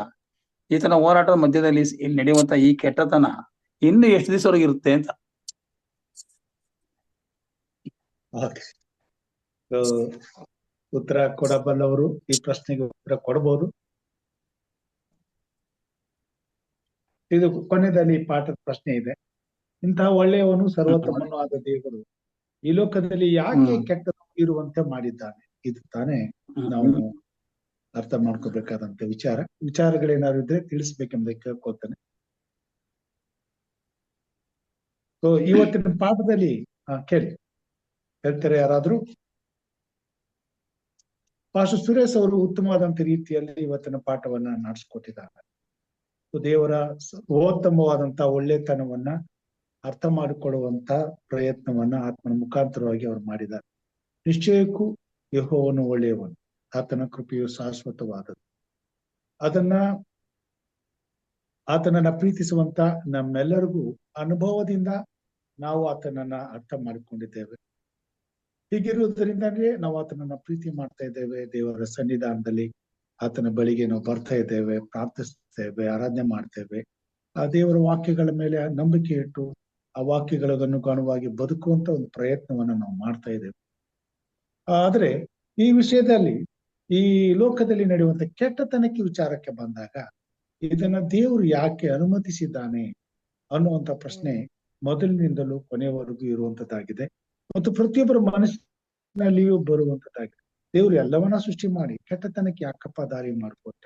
ಈತನ ಹೋರಾಟದ ಮಧ್ಯದಲ್ಲಿ ಇಲ್ಲಿ ನಡೆಯುವಂತ ಈ ಕೆಟ್ಟತನ ಇನ್ನು ಎಷ್ಟು ದಿವಸವರೆಗೆ ಇರುತ್ತೆ ಅಂತ. ಉತ್ತರ ಕೊಡಬಲ್ಲವರು ಈ ಪ್ರಶ್ನೆಗೆ ಉತ್ತರ ಕೊಡಬಹುದು. ಇದು ಕೊನೆಯಲ್ಲಿ ಪಾಠದ ಪ್ರಶ್ನೆ ಇದೆ. ಇಂತಹ ಒಳ್ಳೆಯವನು ಸರ್ವೋತ್ತಮನು ಆದ ದೇವರು ಈ ಲೋಕದಲ್ಲಿ ಯಾಕೆ ಕೆಟ್ಟದ್ದು ಇರುವಂತೆ ಮಾಡಿದ್ದಾನೆ? ಇದು ತಾನೇ ನಾವು ಅರ್ಥ ಮಾಡ್ಕೋಬೇಕಾದಂತ ವಿಚಾರಗಳೇನಾದ್ರು ಇದ್ರೆ ತಿಳಿಸ್ಬೇಕೆಂಬುದಕ್ಕೆ ಕೇಳ್ಕೊಳ್ತೇನೆ. ಸೊ ಇವತ್ತಿನ ಪಾಠದಲ್ಲಿ ಹೇಳ್ತಾರೆ ಯಾರಾದ್ರೂ? ಪಾಸ್ಟರ್ ಸುರೇಶ್ ಅವರು ಉತ್ತಮವಾದಂತ ರೀತಿಯಲ್ಲಿ ಇವತ್ತಿನ ಪಾಠವನ್ನ ನಡೆಸ್ಕೊಟ್ಟಿದ್ದಾರೆ. ದೇವರ ಸರ್ವೋತ್ತಮವಾದಂತ ಒಳ್ಳೆತನವನ್ನ ಅರ್ಥ ಮಾಡಿಕೊಳ್ಳುವಂತ ಪ್ರಯತ್ನವನ್ನ ಆತ್ಮನ ಮುಖಾಂತರವಾಗಿ ಅವ್ರು ಮಾಡಿದ್ದಾರೆ. ನಿಶ್ಚಯಕ್ಕೂ ಯೆಹೋವನು ಒಳ್ಳೆಯವನು, ಆತನ ಕೃಪೆಯು ಶಾಶ್ವತವಾದದ್ದು. ಅದನ್ನ ಆತನನ್ನ ಪ್ರೀತಿಸುವಂತ ನಮ್ಮೆಲ್ಲರಿಗೂ ಅನುಭವದಿಂದ ನಾವು ಆತನನ್ನ ಅರ್ಥ ಮಾಡಿಕೊಂಡಿದ್ದೇವೆ. ಹೀಗಿರುವುದರಿಂದಾನೇ ನಾವು ಆತನನ್ನ ಪ್ರೀತಿ ಮಾಡ್ತಾ ಇದ್ದೇವೆ. ದೇವರ ಸನ್ನಿಧಾನದಲ್ಲಿ ಆತನ ಬಳಿಗೆ ನಾವು ಬರ್ತಾ ಇದ್ದೇವೆ, ಪ್ರಾರ್ಥಿಸ್ತೇವೆ, ಆರಾಧನೆ ಮಾಡ್ತೇವೆ. ಆ ದೇವರ ವಾಕ್ಯಗಳ ಮೇಲೆ ನಂಬಿಕೆ ಇಟ್ಟು ಆ ವಾಕ್ಯಗಳಿಗೆ ಅನುಗುಣವಾಗಿ ಬದುಕುವಂತ ಒಂದು ಪ್ರಯತ್ನವನ್ನ ನಾವು ಮಾಡ್ತಾ ಇದ್ದೇವೆ. ಆದ್ರೆ ಈ ವಿಷಯದಲ್ಲಿ, ಈ ಲೋಕದಲ್ಲಿ ನಡೆಯುವಂತ ಕೆಟ್ಟತನಕ್ಕೆ ವಿಚಾರಕ್ಕೆ ಬಂದಾಗ ಇದನ್ನ ದೇವರು ಯಾಕೆ ಅನುಮತಿಸಿದ್ದಾನೆ ಅನ್ನುವಂತ ಪ್ರಶ್ನೆ ಮೊದಲಿನಿಂದಲೂ ಕೊನೆಯವರೆಗೂ ಇರುವಂತದ್ದಾಗಿದೆ ಮತ್ತು ಪ್ರತಿಯೊಬ್ಬರ ಮನಸ್ಸಿನಲ್ಲಿಯೂ ಬರುವಂತದ್ದಾಗಿದೆ. ದೇವರು ಎಲ್ಲವನ್ನ ಸೃಷ್ಟಿ ಮಾಡಿ ಕೆಟ್ಟತನಕ್ಕೆ ಯಾಕಪ್ಪ ದಾರಿ ಮಾಡಿಕೊಟ್ಟ?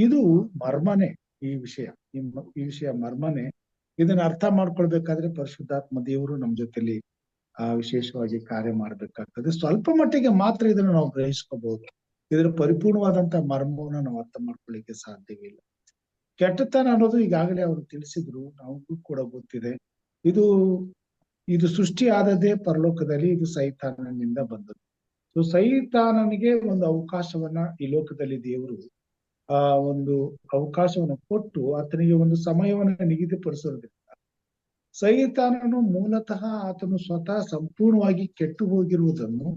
ಇದು ಮರ್ಮನೆ. ಈ ವಿಷಯ ಮರ್ಮನೆ. ಇದನ್ನ ಅರ್ಥ ಮಾಡ್ಕೊಳ್ಬೇಕಾದ್ರೆ ಪರಿಶುದ್ಧಾತ್ಮ ದೇವರು ನಮ್ಮ ಜೊತೆಲಿ ವಿಶೇಷವಾಗಿ ಕಾರ್ಯ ಮಾಡ್ಬೇಕಾಗ್ತದೆ. ಸ್ವಲ್ಪ ಮಟ್ಟಿಗೆ ಮಾತ್ರ ಇದನ್ನ ನಾವು ಗ್ರಹಿಸ್ಕೋಬಹುದು. ಇದರ ಪರಿಪೂರ್ಣವಾದಂತ ಮರ್ಮವನ್ನ ನಾವು ಅರ್ಥ ಮಾಡ್ಕೊಳ್ಳಿಕ್ಕೆ ಸಾಧ್ಯವಿಲ್ಲ. ಕೆಟ್ಟತನ ಅನ್ನೋದು ಈಗಾಗಲೇ ಅವರು ತಿಳಿಸಿದ್ರು, ನಮಗೂ ಕೂಡ ಗೊತ್ತಿದೆ. ಇದು ಸೃಷ್ಟಿ ಆದದೇ ಪರಲೋಕದಲ್ಲಿ, ಇದು ಸೈತಾನನಿಂದ ಬಂದದ್ದು. ಸೊ ಸೈತಾನನಿಗೆ ಒಂದು ಅವಕಾಶವನ್ನ ಈ ಲೋಕದಲ್ಲಿ ದೇವರು ಒಂದು ಅವಕಾಶವನ್ನು ಕೊಟ್ಟು ಆತನಿಗೆ ಒಂದು ಸಮಯವನ್ನ ನಿಗದಿಪಡಿಸೋದ್ರಿಂದ ಸೈತಾನನು ಮೂಲತಃ ಆತನು ಸ್ವತಃ ಸಂಪೂರ್ಣವಾಗಿ ಕೆಟ್ಟು ಹೋಗಿರುವುದನ್ನು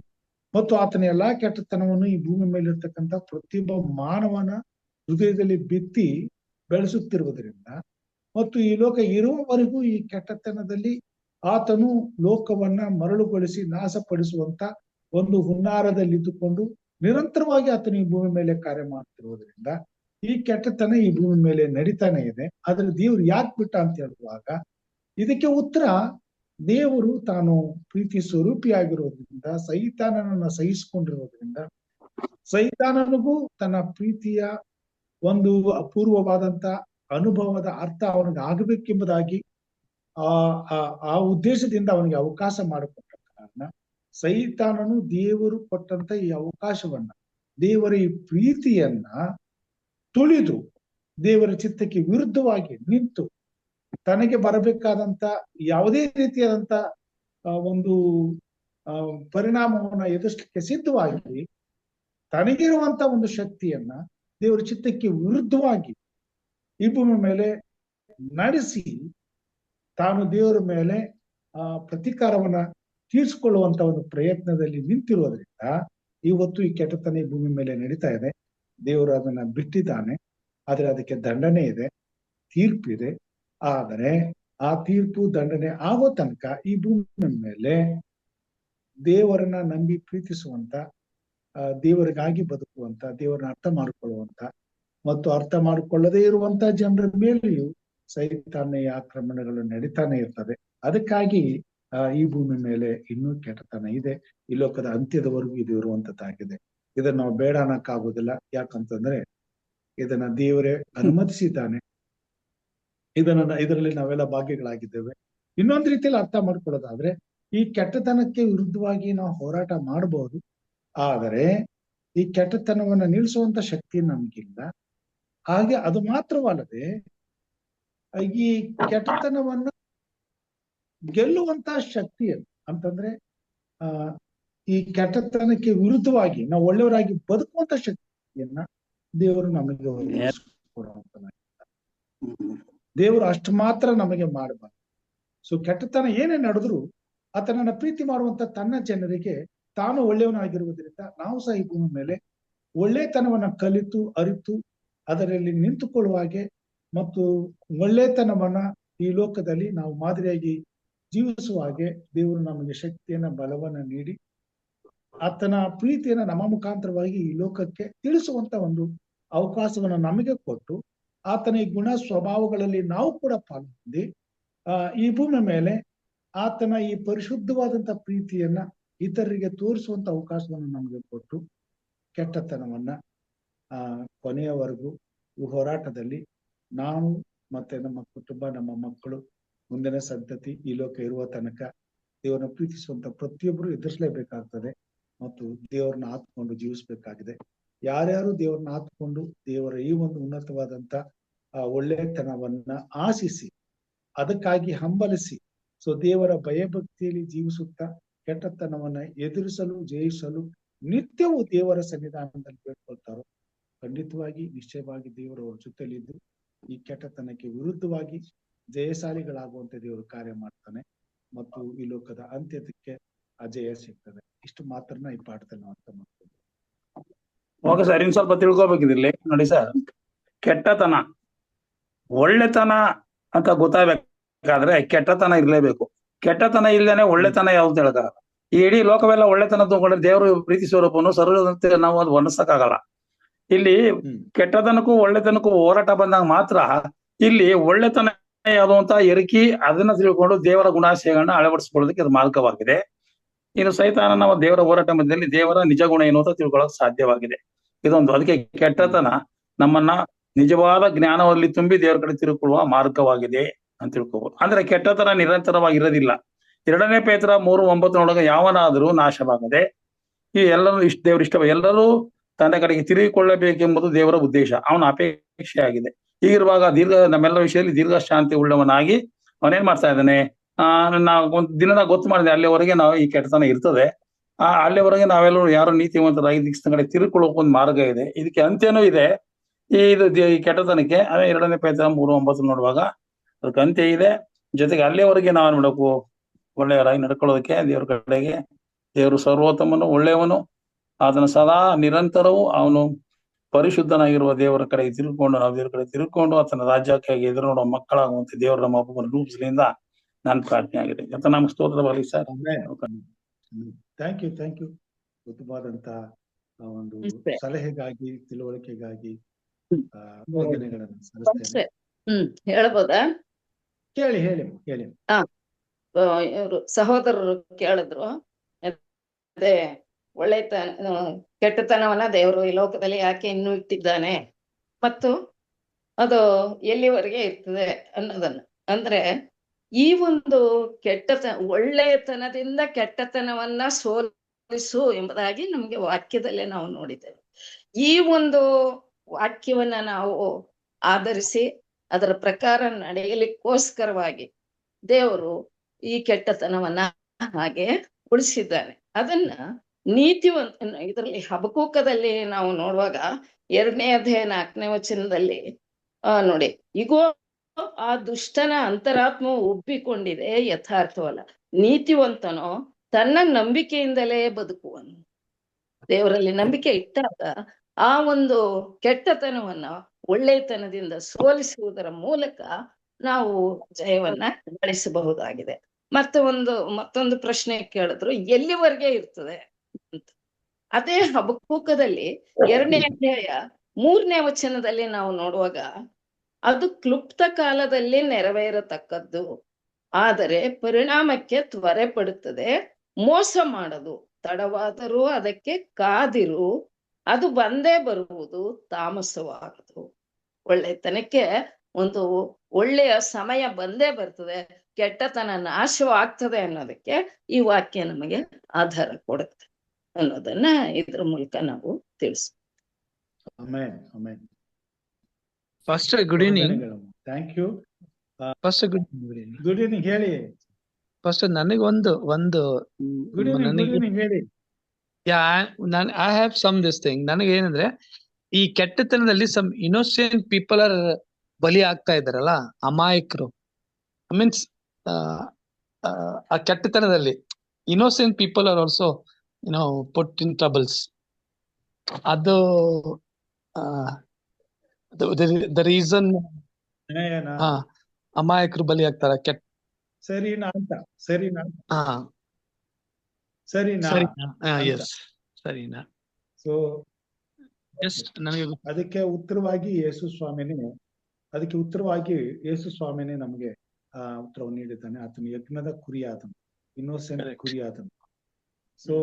ಮತ್ತು ಆತನ ಎಲ್ಲಾ ಕೆಟ್ಟತನವನ್ನು ಈ ಭೂಮಿ ಮೇಲಿರ್ತಕ್ಕಂಥ ಪ್ರತಿಯೊಬ್ಬ ಮಾನವನ ಹೃದಯದಲ್ಲಿ ಬಿತ್ತಿ ಬೆಳೆಸುತ್ತಿರುವುದರಿಂದ ಮತ್ತು ಈ ಲೋಕ ಇರುವವರೆಗೂ ಈ ಕೆಟ್ಟತನದಲ್ಲಿ ಆತನು ಲೋಕವನ್ನ ಮರಳುಗೊಳಿಸಿ ನಾಶಪಡಿಸುವಂತ ಒಂದು ಹುನ್ನಾರದಲ್ಲಿದ್ದುಕೊಂಡು ನಿರಂತರವಾಗಿ ಆತನು ಈ ಭೂಮಿ ಮೇಲೆ ಕಾರ್ಯ ಮಾಡ್ತಿರುವುದರಿಂದ ಈ ಕೆಟ್ಟತನ ಈ ಭೂಮಿ ಮೇಲೆ ನಡೀತಾನೆ ಇದೆ. ಆದ್ರೆ ದೇವ್ರು ಯಾಕೆ ಬಿಟ್ಟ ಅಂತ ಹೇಳುವಾಗ ಇದಕ್ಕೆ ಉತ್ತರ, ದೇವರು ತಾನು ಪ್ರೀತಿ ಸ್ವರೂಪಿಯಾಗಿರೋದ್ರಿಂದ ಸೈತಾನನನ್ನ ಸಹಿಸಿಕೊಂಡಿರೋದ್ರಿಂದ ಸೈತಾನನಿಗೂ ತನ್ನ ಪ್ರೀತಿಯ ಒಂದು ಅಪೂರ್ವವಾದಂತ ಅನುಭವದ ಅರ್ಥ ಅವನಿಗೆ ಆಗಬೇಕೆಂಬುದಾಗಿ ಆ ಉದ್ದೇಶದಿಂದ ಅವನಿಗೆ ಅವಕಾಶ ಮಾಡಿಕೊಟ್ಟ ಕಾರಣ ಸೈತಾನನು ದೇವರು ಕೊಟ್ಟಂತ ಈ ಅವಕಾಶವನ್ನ, ದೇವರ ಈ ಪ್ರೀತಿಯನ್ನ ತುಳಿದು ದೇವರ ಚಿತ್ತಕ್ಕೆ ವಿರುದ್ಧವಾಗಿ ನಿಂತು ತನಗೆ ಬರಬೇಕಾದಂತ ಯಾವುದೇ ರೀತಿಯಾದಂತ ಒಂದು ಪರಿಣಾಮವನ್ನ ಎದುರಿಸಲಿಕ್ಕೆ ಸಿದ್ಧವಾಗಿ ತನಗಿರುವಂತ ಒಂದು ಶಕ್ತಿಯನ್ನ ದೇವರ ಚಿತ್ತಕ್ಕೆ ವಿರುದ್ಧವಾಗಿ ಈ ಭೂಮಿ ಮೇಲೆ ನಡೆಸಿ ತಾನು ದೇವರ ಮೇಲೆ ಪ್ರತೀಕಾರವನ್ನ ತೀರ್ಸ್ಕೊಳ್ಳುವಂತ ಒಂದು ಪ್ರಯತ್ನದಲ್ಲಿ ನಿಂತಿರೋದ್ರಿಂದ ಇವತ್ತು ಈ ಕೆಟ್ಟತನ ಈ ಭೂಮಿ ಮೇಲೆ ನಡೀತಾ ಇದೆ. ದೇವರು ಅದನ್ನ ಬಿಟ್ಟಿದ್ದಾನೆ, ಆದ್ರೆ ಅದಕ್ಕೆ ದಂಡನೆ ಇದೆ, ತೀರ್ಪಿದೆ. ಆದರೆ ಆ ತೀರ್ಪು ದಂಡನೆ ಆಗೋ ತನಕ ಈ ಭೂಮಿ ಮೇಲೆ ದೇವರನ್ನ ನಂಬಿ ಪ್ರೀತಿಸುವಂತ, ದೇವರಿಗಾಗಿ ಬದುಕುವಂತ, ದೇವರನ್ನ ಅರ್ಥ ಮಾಡಿಕೊಳ್ಳುವಂತ ಮತ್ತು ಅರ್ಥ ಮಾಡಿಕೊಳ್ಳದೇ ಇರುವಂತ ಜನರ ಮೇಲೆಯೂ ಸೈತಾನ್ಯ ಆಕ್ರಮಣಗಳು ನಡೀತಾನೆ ಇರ್ತದೆ. ಅದಕ್ಕಾಗಿ ಈ ಭೂಮಿ ಮೇಲೆ ಇನ್ನೂ ಕೆಟ್ಟತನ ಇದೆ. ಈ ಲೋಕದ ಅಂತ್ಯದವರೆಗೂ ಇದು ಇರುವಂತದ್ದಾಗಿದೆ. ಇದನ್ನ ನಾವು ಬೇಡ ಅನ್ನಕ್ಕಾಗೋದಿಲ್ಲ. ಯಾಕಂತಂದ್ರೆ ಇದನ್ನ ದೇವರೇ ಅನುಮತಿಸಿದ್ದಾನೆ. ಇದರಲ್ಲಿ ನಾವೆಲ್ಲ ಭಾಗ್ಯಗಳಾಗಿದ್ದೇವೆ. ಇನ್ನೊಂದು ರೀತಿಯಲ್ಲಿ ಅರ್ಥ ಮಾಡ್ಕೊಳ್ಳೋದಾದ್ರೆ ಈ ಕೆಟ್ಟತನಕ್ಕೆ ವಿರುದ್ಧವಾಗಿ ನಾವು ಹೋರಾಟ ಮಾಡಬಹುದು, ಆದರೆ ಈ ಕೆಟ್ಟತನವನ್ನ ನಿಲ್ಲಿಸುವಂತ ಶಕ್ತಿ ನಮ್ಗಿಲ್ಲ. ಹಾಗೆ ಅದು ಮಾತ್ರವಲ್ಲದೆ ಈ ಕೆಟ್ಟತನವನ್ನ ಗೆಲ್ಲುವಂತ ಶಕ್ತಿಯನ್ನು ಅಂತಂದ್ರೆ ಈ ಕೆಟ್ಟತನಕ್ಕೆ ವಿರುದ್ಧವಾಗಿ ನಾವು ಒಳ್ಳೆಯವರಾಗಿ ಬದುಕುವಂತ ಶಕ್ತಿಯನ್ನ ದೇವರು ನಮಗೆ ಕೊಡುವಂತ ದೇವರು ಅಷ್ಟು ಮಾತ್ರ ನಮಗೆ ಮಾಡಬಾರ್ದು. ಸೊ ಕೆಟ್ಟತನ ಏನೇ ನಡೆದ್ರು ಆತನನ್ನ ಪ್ರೀತಿ ಮಾಡುವಂತ ತನ್ನ ಜನರಿಗೆ ತಾನು ಒಳ್ಳೆಯವನಾಗಿರುವುದರಿಂದ ನಾವು ಸಹ ಈ ಭೂಮಿ ಮೇಲೆ ಒಳ್ಳೆತನವನ್ನ ಕಲಿತು ಅರಿತು ಅದರಲ್ಲಿ ನಿಂತುಕೊಳ್ಳುವ ಹಾಗೆ ಮತ್ತು ಒಳ್ಳೆತನವನ್ನ ಈ ಲೋಕದಲ್ಲಿ ನಾವು ಮಾದರಿಯಾಗಿ ಜೀವಿಸುವ ಹಾಗೆ ದೇವರು ನಮಗೆ ಶಕ್ತಿಯನ್ನ, ಬಲವನ್ನ ನೀಡಿ ಆತನ ಪ್ರೀತಿಯನ್ನ ನಮ್ಮ ಮುಖಾಂತರವಾಗಿ ಈ ಲೋಕಕ್ಕೆ ತಿಳಿಸುವಂತ ಒಂದು ಅವಕಾಶವನ್ನ ನಮಗೆ ಕೊಟ್ಟು ಆತನ ಈ ಗುಣ ಸ್ವಭಾವಗಳಲ್ಲಿ ನಾವು ಕೂಡ ಪಾಲ್ಗೊಂಡು ಈ ಭೂಮಿ ಮೇಲೆ ಆತನ ಈ ಪರಿಶುದ್ಧವಾದಂತ ಪ್ರೀತಿಯನ್ನ ಇತರರಿಗೆ ತೋರಿಸುವಂತ ಅವಕಾಶವನ್ನು ನಮಗೆ ಕೊಟ್ಟು ಕೆಟ್ಟತನವನ್ನ ಕೊನೆಯವರೆಗೂ ಈ ಹೋರಾಟದಲ್ಲಿ ನಾವು ಮತ್ತೆ ನಮ್ಮ ಕುಟುಂಬ, ನಮ್ಮ ಮಕ್ಕಳು, ಮುಂದಿನ ಸಂತತಿ ಈ ಲೋಕ ಇರುವ ತನಕ ದೇವರನ್ನ ಪ್ರೀತಿಸುವಂತ ಪ್ರತಿಯೊಬ್ಬರು ಎದುರಿಸಲೇಬೇಕಾಗ್ತದೆ ಮತ್ತು ದೇವರನ್ನ ಆತ್ಕೊಂಡು ಜೀವಿಸ್ಬೇಕಾಗಿದೆ. ಯಾರ್ಯಾರು ದೇವರನ್ನ ಆತ್ಕೊಂಡು ದೇವರ ಈ ಒಂದು ಉನ್ನತವಾದಂತ ಒಳ್ಳೆತನವನ್ನ ಆಶಿಸಿ ಅದಕ್ಕಾಗಿ ಹಂಬಲಿಸಿ ಸೊ ದೇವರ ಭಯಭಕ್ತಿಯಲ್ಲಿ ಜೀವಿಸುತ್ತಾ ಕೆಟ್ಟತನವನ್ನ ಎದುರಿಸಲು ಜಯಿಸಲು ನಿತ್ಯವೂ ದೇವರ ಸನ್ನಿಧಾನದಲ್ಲಿ ಬೇಡ್ಕೊಳ್ತಾರೋ ಖಂಡಿತವಾಗಿ ನಿಶ್ಚಯವಾಗಿ ದೇವರು ಅವ್ರ ಜೊತೆಲಿದ್ದು ಈ ಕೆಟ್ಟತನಕ್ಕೆ ವಿರುದ್ಧವಾಗಿ ಜಯಶಾಲಿಗಳಾಗುವಂತೆ ದೇವರು ಕಾರ್ಯ ಮಾಡ್ತಾನೆ ಮತ್ತು ಈ ಲೋಕದ ಅಂತ್ಯಕ್ಕೆ ಅಜಯ ಸಿಗ್ತದೆ. ಇಷ್ಟು ಮಾತ್ರನ ಈ ಪಾಠದಲ್ಲಿ ನಾವು ಅರ್ಥ ಮಾಡ್ತೀವಿ. ಓಕೆ ಸರ್, ಇನ್ ಸ್ವಲ್ಪ ತಿಳ್ಕೊಬೇಕಿದಿರ್ಲಿ. ನೋಡಿ ಸರ್, ಕೆಟ್ಟತನ ಒಳ್ಳೆತನ ಅಂತ ಗೊತ್ತಾಗಬೇಕಾದ್ರೆ ಕೆಟ್ಟತನ ಇರ್ಲೇಬೇಕು. ಕೆಟ್ಟತನ ಇಲ್ದೇನೆ ಒಳ್ಳೆತನ ಯಾವ್ದು ಹೇಳಕ್ಕಾಗಲ್ಲ. ಈ ಇಡೀ ಲೋಕವೆಲ್ಲ ಒಳ್ಳೆತನ ತಗೊಂಡ್ರೆ ದೇವರು ಪ್ರೀತಿ ಸ್ವರೂಪನು ಸರ್ವದಂತೆ ನಾವು ಅದು ವರ್ಣಿಸಕ್ಕಾಗಲ್ಲ. ಇಲ್ಲಿ ಕೆಟ್ಟತನಕ್ಕೂ ಒಳ್ಳೆತನಕ್ಕೂ ಹೋರಾಟ ಬಂದಾಗ ಮಾತ್ರ ಇಲ್ಲಿ ಒಳ್ಳೆತನ ಯಾವುದು ಅಂತ ಎರಕಿ ಅದನ್ನ ತಿಳ್ಕೊಂಡು ದೇವರ ಗುಣಾಶಯಗಳನ್ನ ಅಳವಡಿಸ್ಕೊಳ್ಳೋದಕ್ಕೆ ಅದು ಮಾರ್ಗವಾಗಿದೆ. ಇನ್ನು ಸೈತಾನ ನಾವು ದೇವರ ಹೋರಾಟ ಮಧ್ಯದಲ್ಲಿ ದೇವರ ನಿಜ ಗುಣ ಏನು ಅಂತ ತಿಳ್ಕೊಳ್ಳೋಕೆ ಸಾಧ್ಯವಾಗಿದೆ. ಇದೊಂದು ಅದಕ್ಕೆ ಕೆಟ್ಟತನ ನಮ್ಮನ್ನ ನಿಜವಾದ ಜ್ಞಾನದಲ್ಲಿ ತುಂಬಿ ದೇವರ ಕಡೆ ತಿರುಕೊಳ್ಳುವ ಮಾರ್ಗವಾಗಿದೆ ಅಂತ ತಿಳ್ಕೋಬಹುದು. ಅಂದ್ರೆ ಕೆಟ್ಟತನ ನಿರಂತರವಾಗಿ ಇರೋದಿಲ್ಲ. 2 ಪೇತ್ರ 3:9 ಯಾವನಾದರೂ ನಾಶವಾಗದೆ ಈ ಎಲ್ಲರೂ ದೇವರ ಇಷ್ಟ ಎಲ್ಲರೂ ತನ್ನ ಕಡೆಗೆ ತಿರುಗಿಕೊಳ್ಳಬೇಕೆಂಬುದು ದೇವರ ಉದ್ದೇಶ, ಅವನ ಅಪೇಕ್ಷೆ ಆಗಿದೆ. ಹೀಗಿರುವಾಗ ನಮ್ಮೆಲ್ಲ ವಿಷಯದಲ್ಲಿ ದೀರ್ಘ ಶಾಂತಿ ಉಳ್ಳವನಾಗಿ ಅವನೇನ್ ಮಾಡ್ತಾ ಇದ್ದಾನೆ, ನಾವು ಒಂದು ದಿನದ ಗೊತ್ತು ಮಾಡಿದೆ ಅಲ್ಲಿವರೆಗೆ ನಾವು ಈ ಕೆಟ್ಟತನ ಇರ್ತದೆ. ಅಲ್ಲಿವರೆಗೆ ನಾವೆಲ್ಲರೂ ಯಾರು ನೀತಿವಂತರಾಗಿ ದಿಕ್ಕಿನ ಕಡೆ ತಿರುಕೊಳ್ಳೋಕೆ ಒಂದು ಮಾರ್ಗ ಇದೆ. ಇದಕ್ಕೆ ಅಂತ್ಯನೂ ಇದೆ. ಈ ಕೆಟ್ಟತನಕ್ಕೆ ಅದೇ 2 ಪೇತ್ರ 3:9 ನೋಡುವಾಗ ಅದಕ್ಕೆ ಅಂತ್ಯ ಇದೆ. ಜೊತೆಗೆ ಅಲ್ಲಿವರೆಗೆ ನಾವು ನೋಡಬೇಕು ಒಳ್ಳೆಯವರಾಗಿ ನಡ್ಕೊಳ್ಳೋದಕ್ಕೆ ದೇವ್ರ ಕಡೆಗೆ. ದೇವರು ಸರ್ವೋತ್ತಮನು, ಒಳ್ಳೆಯವನು, ಅದನ್ನು ಸದಾ ನಿರಂತರವೂ ಅವನು ಪರಿಶುದ್ಧನಾಗಿರುವ ದೇವರ ಕಡೆಗೆ ತಿರುಗಿಕೊಂಡು ನಾವು ದೇವರ ಕಡೆ ತಿರುಗಿಕೊಂಡು ಆತನ ರಾಜ್ಯಕ್ಕಾಗಿ ಎದುರು ನೋಡುವ ಮಕ್ಕಳಾಗುವಂತೆ ದೇವರ ನಮ್ಮ ಒಬ್ಬೊಬ್ಬರ ರೂಪಿಸಲಿಂದ ನಾನು ಪ್ರಾರ್ಥನೆ ಆಗಿದೆ ಅಂತ ನಮ್ಗೆ ಸ್ತೋತ್ರವಾಗಲಿ ಸರ್. ಥ್ಯಾಂಕ್ ಯು ಉತ್ತಮವಾದಂತ ಒಂದು ಸಲಹೆಗಾಗಿ ತಿಳುವಳಿಕೆಗಾಗಿ ವಂದನೆಗಳನ್ನು ಸಲ್ಲಿಸ್ತೇನೆ. ಹೇಳ್ಬೋದಾ? ಹೇಳಿ. ಇವರು ಸಹೋದರರು ಕೇಳಿದ್ರು, ಅದೇ ಕೆಟ್ಟತನವನ್ನ ದೇವರು ಈ ಲೋಕದಲ್ಲಿ ಯಾಕೆ ಇನ್ನೂ ಇಟ್ಟಿದ್ದಾನೆ ಮತ್ತು ಅದು ಎಲ್ಲಿವರೆಗೆ ಇರ್ತದೆ ಅನ್ನೋದನ್ನ. ಅಂದ್ರೆ ಈ ಒಂದು ಒಳ್ಳೆಯತನದಿಂದ ಕೆಟ್ಟತನವನ್ನ ಸೋಲಿಸು ಎಂಬುದಾಗಿ ನಮ್ಗೆ ವಾಕ್ಯದಲ್ಲೇ ನಾವು ನೋಡಿದ್ದೇವೆ. ಈ ಒಂದು ವಾಕ್ಯವನ್ನ ನಾವು ಆಧರಿಸಿ ಅದರ ಪ್ರಕಾರ ನಡೆಯಲಿಕ್ಕೋಸ್ಕರವಾಗಿ ದೇವರು ಈ ಕೆಟ್ಟತನವನ್ನ ಹಾಗೆ ಉಳಿಸಿದ್ದಾನೆ. ಅದನ್ನ ನೀತಿವಂತ ಇದರಲ್ಲಿ ಹಬಕೂಕದಲ್ಲಿ ನಾವು ನೋಡುವಾಗ 2ನೇ ಅಧ್ಯಾಯ 4ನೇ ವಚನದಲ್ಲಿ ನೋಡಿ, ಈಗೋ ಆ ದುಷ್ಟನ ಅಂತರಾತ್ಮವು ಉಬ್ಬಿಕೊಂಡಿದೆ, ಯಥಾರ್ಥವಲ್ಲ. ನೀತಿವಂತನೋ ತನ್ನ ನಂಬಿಕೆಯಿಂದಲೇ ಬದುಕುವನು. ದೇವರಲ್ಲಿ ನಂಬಿಕೆ ಇಟ್ಟಾಗ ಆ ಒಂದು ಕೆಟ್ಟತನವನ್ನ ಒಳ್ಳೆತನದಿಂದ ಸೋಲಿಸುವುದರ ಮೂಲಕ ನಾವು ಜಯವನ್ನ ಗಳಿಸಬಹುದಾಗಿದೆ. ಮತ್ತೊಂದು ಪ್ರಶ್ನೆ ಕೇಳಿದ್ರು, ಎಲ್ಲಿವರೆಗೆ ಇರ್ತದೆ ಅಂತ. ಅದೇ ಹಬಕೂಕದಲ್ಲಿ 2ನೇ ಅಧ್ಯಾಯ 3ನೇ ವಚನದಲ್ಲಿ ನಾವು ನೋಡುವಾಗ ಅದು ಕ್ಲುಪ್ತ ಕಾಲದಲ್ಲಿ ನೆರವೇರತಕ್ಕದ್ದು, ಆದರೆ ಪರಿಣಾಮಕ್ಕೆ ತ್ವರೆ ಪಡುತ್ತದೆ, ಮೋಸ ಮಾಡದು, ತಡವಾದರೂ ಅದಕ್ಕೆ ಕಾದಿರು, ಅದು ಬಂದೇ ಬರುವುದು, ತಾಮಸವಾಗದು. ಒಳ್ಳೆತನಕ್ಕೆ ಒಂದು ಒಳ್ಳೆಯ ಸಮಯ ಬಂದೇ ಬರ್ತದೆ, ಕೆಟ್ಟತನ ನಾಶವಾಗ್ತದೆ ಅನ್ನೋದಕ್ಕೆ ಈ ವಾಕ್ಯ ನಮಗೆ ಆಧಾರ ಕೊಡುತ್ತೆ ಅನ್ನೋದನ್ನ ಇದ್ರ ಮೂಲಕ ನಾವು ತಿಳಿಸ್ತೀವಿ. Pastor good evening. Thank you pastor good evening. ಹೇಳಿ ಫಾಸ್ಟರ್. ನನಗೊಂದು ಗುಡ್ ಈವ್ನಿಂಗ್ ಹೇಳಿ. I have some this thing. ನನಗೆ ಏನಂದ್ರೆ ಈ ಕೆಟ್ಟತನದಲ್ಲಿ ಸಮ್ ಇನ್ನೋಸೆಂಟ್ ಪೀಪಲ್ ಆರ್ ಬಲಿ ಆಗ್ತಾ ಇದಾರಲ್ಲ, ಅಮಾಯಕರು. ಮೀನ್ಸ್ ಆ ಕೆಟ್ಟತನದಲ್ಲಿ innocent people are also put in troubles. ಅದು ದ ರೀಸನ್ ಅಮಾಯಕರು ಬಲಿ ಆಗ್ತಾರ. ಸರಿನಾ? ಸೊ ಜಸ್ಟ್ ನನಗೆ ಅದಕ್ಕೆ ಉತ್ತರವಾಗಿ ಯೇಸು ಸ್ವಾಮಿನೇ ನಮಗೆ ಉತ್ತರವನ್ನು ನೀಡಿದ್ದಾನೆ. ಆತನು ಯಜ್ಞದ ಕುರಿಯಾದನು, ಇನ್ನೋಸೆಂಟ್ ಕುರಿಯಾದನು. ಸೊ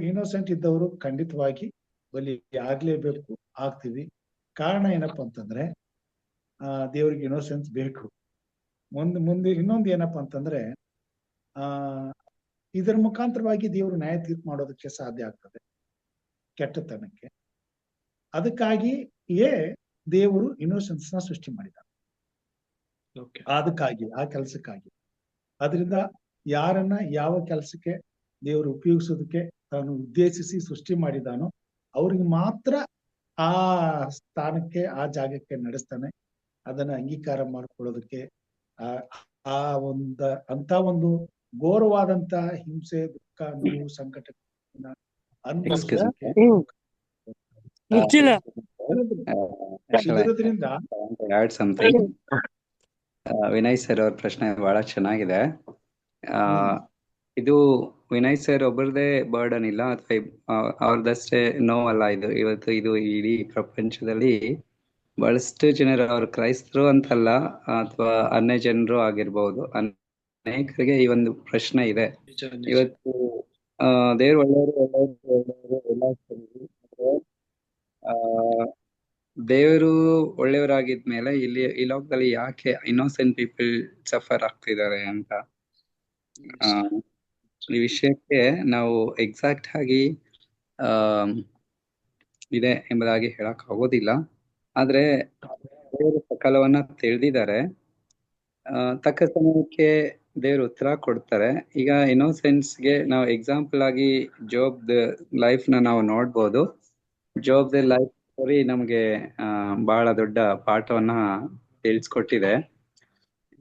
ಇನ್ನೋಸೆಂಟ್ ಇದ್ದವರು ಖಂಡಿತವಾಗಿ ಬಲಿ ಆಗ್ಲೇಬೇಕು, ಆಗ್ತೀವಿ. ಕಾರಣ ಏನಪ್ಪಾ ಅಂತಂದ್ರೆ ದೇವರಿಗೆ ಇನ್ನೋಸೆನ್ಸ್ ಬೇಕು. ಮುಂದೆ ಇನ್ನೊಂದು ಏನಪ್ಪಾ ಅಂತಂದ್ರೆ ಇದರ ಮುಖಾಂತರವಾಗಿ ದೇವರು ನ್ಯಾಯ ತೀರ್ಪು ಮಾಡೋದಕ್ಕೆ ಸಾಧ್ಯ ಆಗ್ತದೆ ಕೆಟ್ಟತನಕ್ಕೆ. ಅದಕ್ಕಾಗಿಯೇ ದೇವರು ಇನ್ನೋಸೆನ್ಸ್ ನ ಸೃಷ್ಟಿ ಮಾಡಿದ, ಅದಕ್ಕಾಗಿ, ಆ ಕೆಲಸಕ್ಕಾಗಿ. ಅದರಿಂದ ಯಾರನ್ನ ಯಾವ ಕೆಲಸಕ್ಕೆ ದೇವರು ಉಪಯೋಗಿಸೋದಕ್ಕೆ ತಾನು ಉದ್ದೇಶಿಸಿ ಸೃಷ್ಟಿ ಮಾಡಿದಾನೋ ಅವ್ರಿಗೆ ಮಾತ್ರ ಆ ಸ್ಥಾನಕ್ಕೆ ಆ ಜಾಗಕ್ಕೆ ನಡೆಸ್ತಾನೆ. ಅದನ್ನ ಅಂಗೀಕಾರ ಮಾಡ್ಕೊಳ್ಳೋದಕ್ಕೆ ಆ ಆ ಅಂತ ಒಂದು ಘೋರವಾದಂತ ಹಿಂಸೆ, ದುಃಖ, ನೋವು, ಸಂಕಟಗಳನ್ನ ಅನುಭವಿಸೋದಕ್ಕೆ ಇದಿರೋದ್ರಿಂದ ಆಡ್ ಸಮಥಿಂಗ್. ವಿನಯ್ ಸರ್ ಅವ್ರ ಪ್ರಶ್ನೆ ಬಹಳ ಚೆನ್ನಾಗಿದೆ. ಇದು ವಿನಯ್ ಸರ್ ಒಬ್ಬರದೇ ಬರ್ಡನ್ ಇಲ್ಲ ಅಥವಾ ಅವ್ರದಷ್ಟೇ ನೋವಲ್ಲ ಇದು. ಇವತ್ತು ಇದು ಇಡೀ ಪ್ರಪಂಚದಲ್ಲಿ ಬಹಳಷ್ಟು ಜನರು, ಅವ್ರು ಕ್ರೈಸ್ತರು ಅಂತಲ್ಲ ಅಥವಾ ಅನ್ಯ ಜನರು ಆಗಿರ್ಬೋದು, ಅನೇಕರಿಗೆ ಈ ಒಂದು ಪ್ರಶ್ನೆ ಇದೆ. ಇವತ್ತು ದೇವ್ರು ಒಳ್ಳೆಯವರು ಎಲ್ಲ ದೇವರು ಒಳ್ಳೆಯವರಾಗಿದ್ಮೇಲೆ ಇಲ್ಲಿ ಈ ಲೋಕದಲ್ಲಿ ಯಾಕೆ ಇನ್ನೋಸೆಂಟ್ ಪೀಪಲ್ ಸಫರ್ ಆಗ್ತಿದ್ದಾರೆ ಅಂತ ಈ ವಿಷಯಕ್ಕೆ ನಾವು ಎಕ್ಸಾಕ್ಟ್ ಆಗಿ ಇದೆ ಎಂಬುದಾಗಿ ಹೇಳಕ್ ಆಗೋದಿಲ್ಲ. ಆದ್ರೆ ದೇವರು ಸಕಾಲವನ್ನ ತಿಳಿದಿದ್ದಾರೆ. ತಕ್ಕ ಸಮಯಕ್ಕೆ ದೇವರು ಉತ್ತರ ಕೊಡ್ತಾರೆ. ಈಗ ಇನ್ನೋಸೆನ್ಸ್ಗೆ ನಾವು ಎಕ್ಸಾಂಪಲ್ ಆಗಿ ಜೋಬ್ ಲೈಫ್ ನ ನಾವು ನೋಡ್ಬೋದು. ಜೋಬ್ ಲೈಫ್ ಸ್ಟೋರಿ ನಮ್ಗೆ ಬಹಳ ದೊಡ್ಡ ಪಾಠವನ್ನ ತಿಳಿಸ್ಕೊಟ್ಟಿದೆ.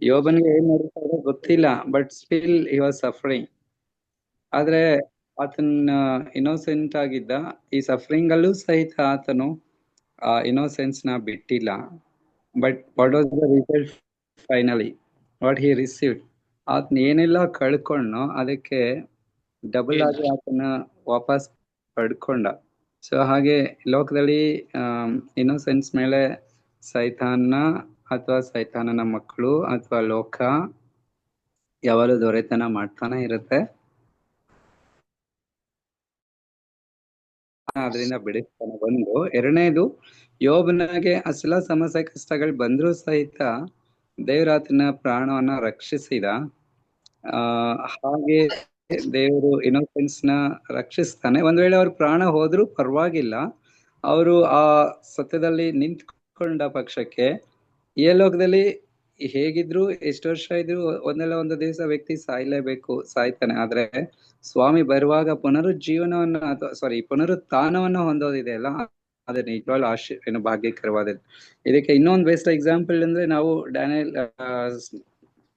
ಯೋಬನ್ಗೆ ಏನ್ ನಡೀತಾ ಇದೆ ಗೊತ್ತಿಲ್ಲ, but still he was suffering. ಆದ್ರೆ ಆತನ ಇನ್ನೋಸೆಂಟ್ ಆಗಿದ್ದ ಈ ಸಫರಿಂಗ್ ಅಲ್ಲೂ ಸಹಿತ ಆತನು ಆ ಇನ್ನೋಸೆನ್ಸ್ ನ ಬಿಟ್ಟಿಲ್ಲ. But what was the result finally? What he received? ಆತನ ಏನೆಲ್ಲ ಕಳ್ಕೊಂಡ್ನೋ ಅದಕ್ಕೆ ಡಬಲ್ ಆಗಿ ಆತನ ವಾಪಸ್ ಪಡ್ಕೊಂಡ. ಸೊ ಹಾಗೆ ಲೋಕದಲ್ಲಿ ಇನ್ನೋಸೆನ್ಸ್ ಮೇಲೆ ಸೈತಾನ ಅಥವಾ ಸೈತಾನನ ಮಕ್ಕಳು ಅಥವಾ ಲೋಕ ಯಾವಾಗಲೂ ದೊರೆತನ ಮಾಡ್ತಾನೆ ಇರುತ್ತೆ. ಅದರಿಂದ ಬಿಡಿಸ್ತಾನೆ ಒಂದು. ಎರಡನೇದು, ಯೋಬನಿಗೆ ಅಷ್ಟೆಲ್ಲ ಸಮಸ್ಯೆ ಕಷ್ಟಗಳು ಬಂದ್ರೂ ಸಹಿತ ದೇವರಾತನ ಪ್ರಾಣವನ್ನ ರಕ್ಷಿಸಿದ. ಹಾಗೆ ದೇವರು ಇನ್ನೋಸೆನ್ಸ್ ನ ರಕ್ಷಿಸ್ತಾನೆ. ಒಂದ್ ವೇಳೆ ಅವ್ರ ಪ್ರಾಣ ಹೋದ್ರೂ ಪರವಾಗಿಲ್ಲ, ಅವರು ಆ ಸತ್ಯದಲ್ಲಿ ನಿಂತ್ಕೊಂಡ ಪಕ್ಷಕ್ಕೆ ಈ ಲೋಕದಲ್ಲಿ ಹೇಗಿದ್ರು ಎಷ್ಟು ವರ್ಷ ಇದ್ರು ಒಂದಲ್ಲ ಒಂದು ದಿವಸ ವ್ಯಕ್ತಿ ಸಾಯ್ಲೇಬೇಕು, ಸಾಯ್ತಾನೆ. ಆದ್ರೆ ಸ್ವಾಮಿ ಬರುವಾಗ ಪುನರುಜ್ಜೀವನವನ್ನ ಅಥವಾ ಪುನರುತ್ಥಾನವನ್ನ ಹೊಂದೋದಿದೆ ಅಲ್ಲ, ಅದೇ ನಿಜವಾಗ್ಲೂ ಏನು ಭಾಗ್ಯಕರವಾದದ್ದು. ಇದಕ್ಕೆ ಇನ್ನೊಂದು ಬೆಸ್ಟ್ ಎಕ್ಸಾಂಪಲ್ ಅಂದ್ರೆ ನಾವು ಡ್ಯಾನಿಯಲ್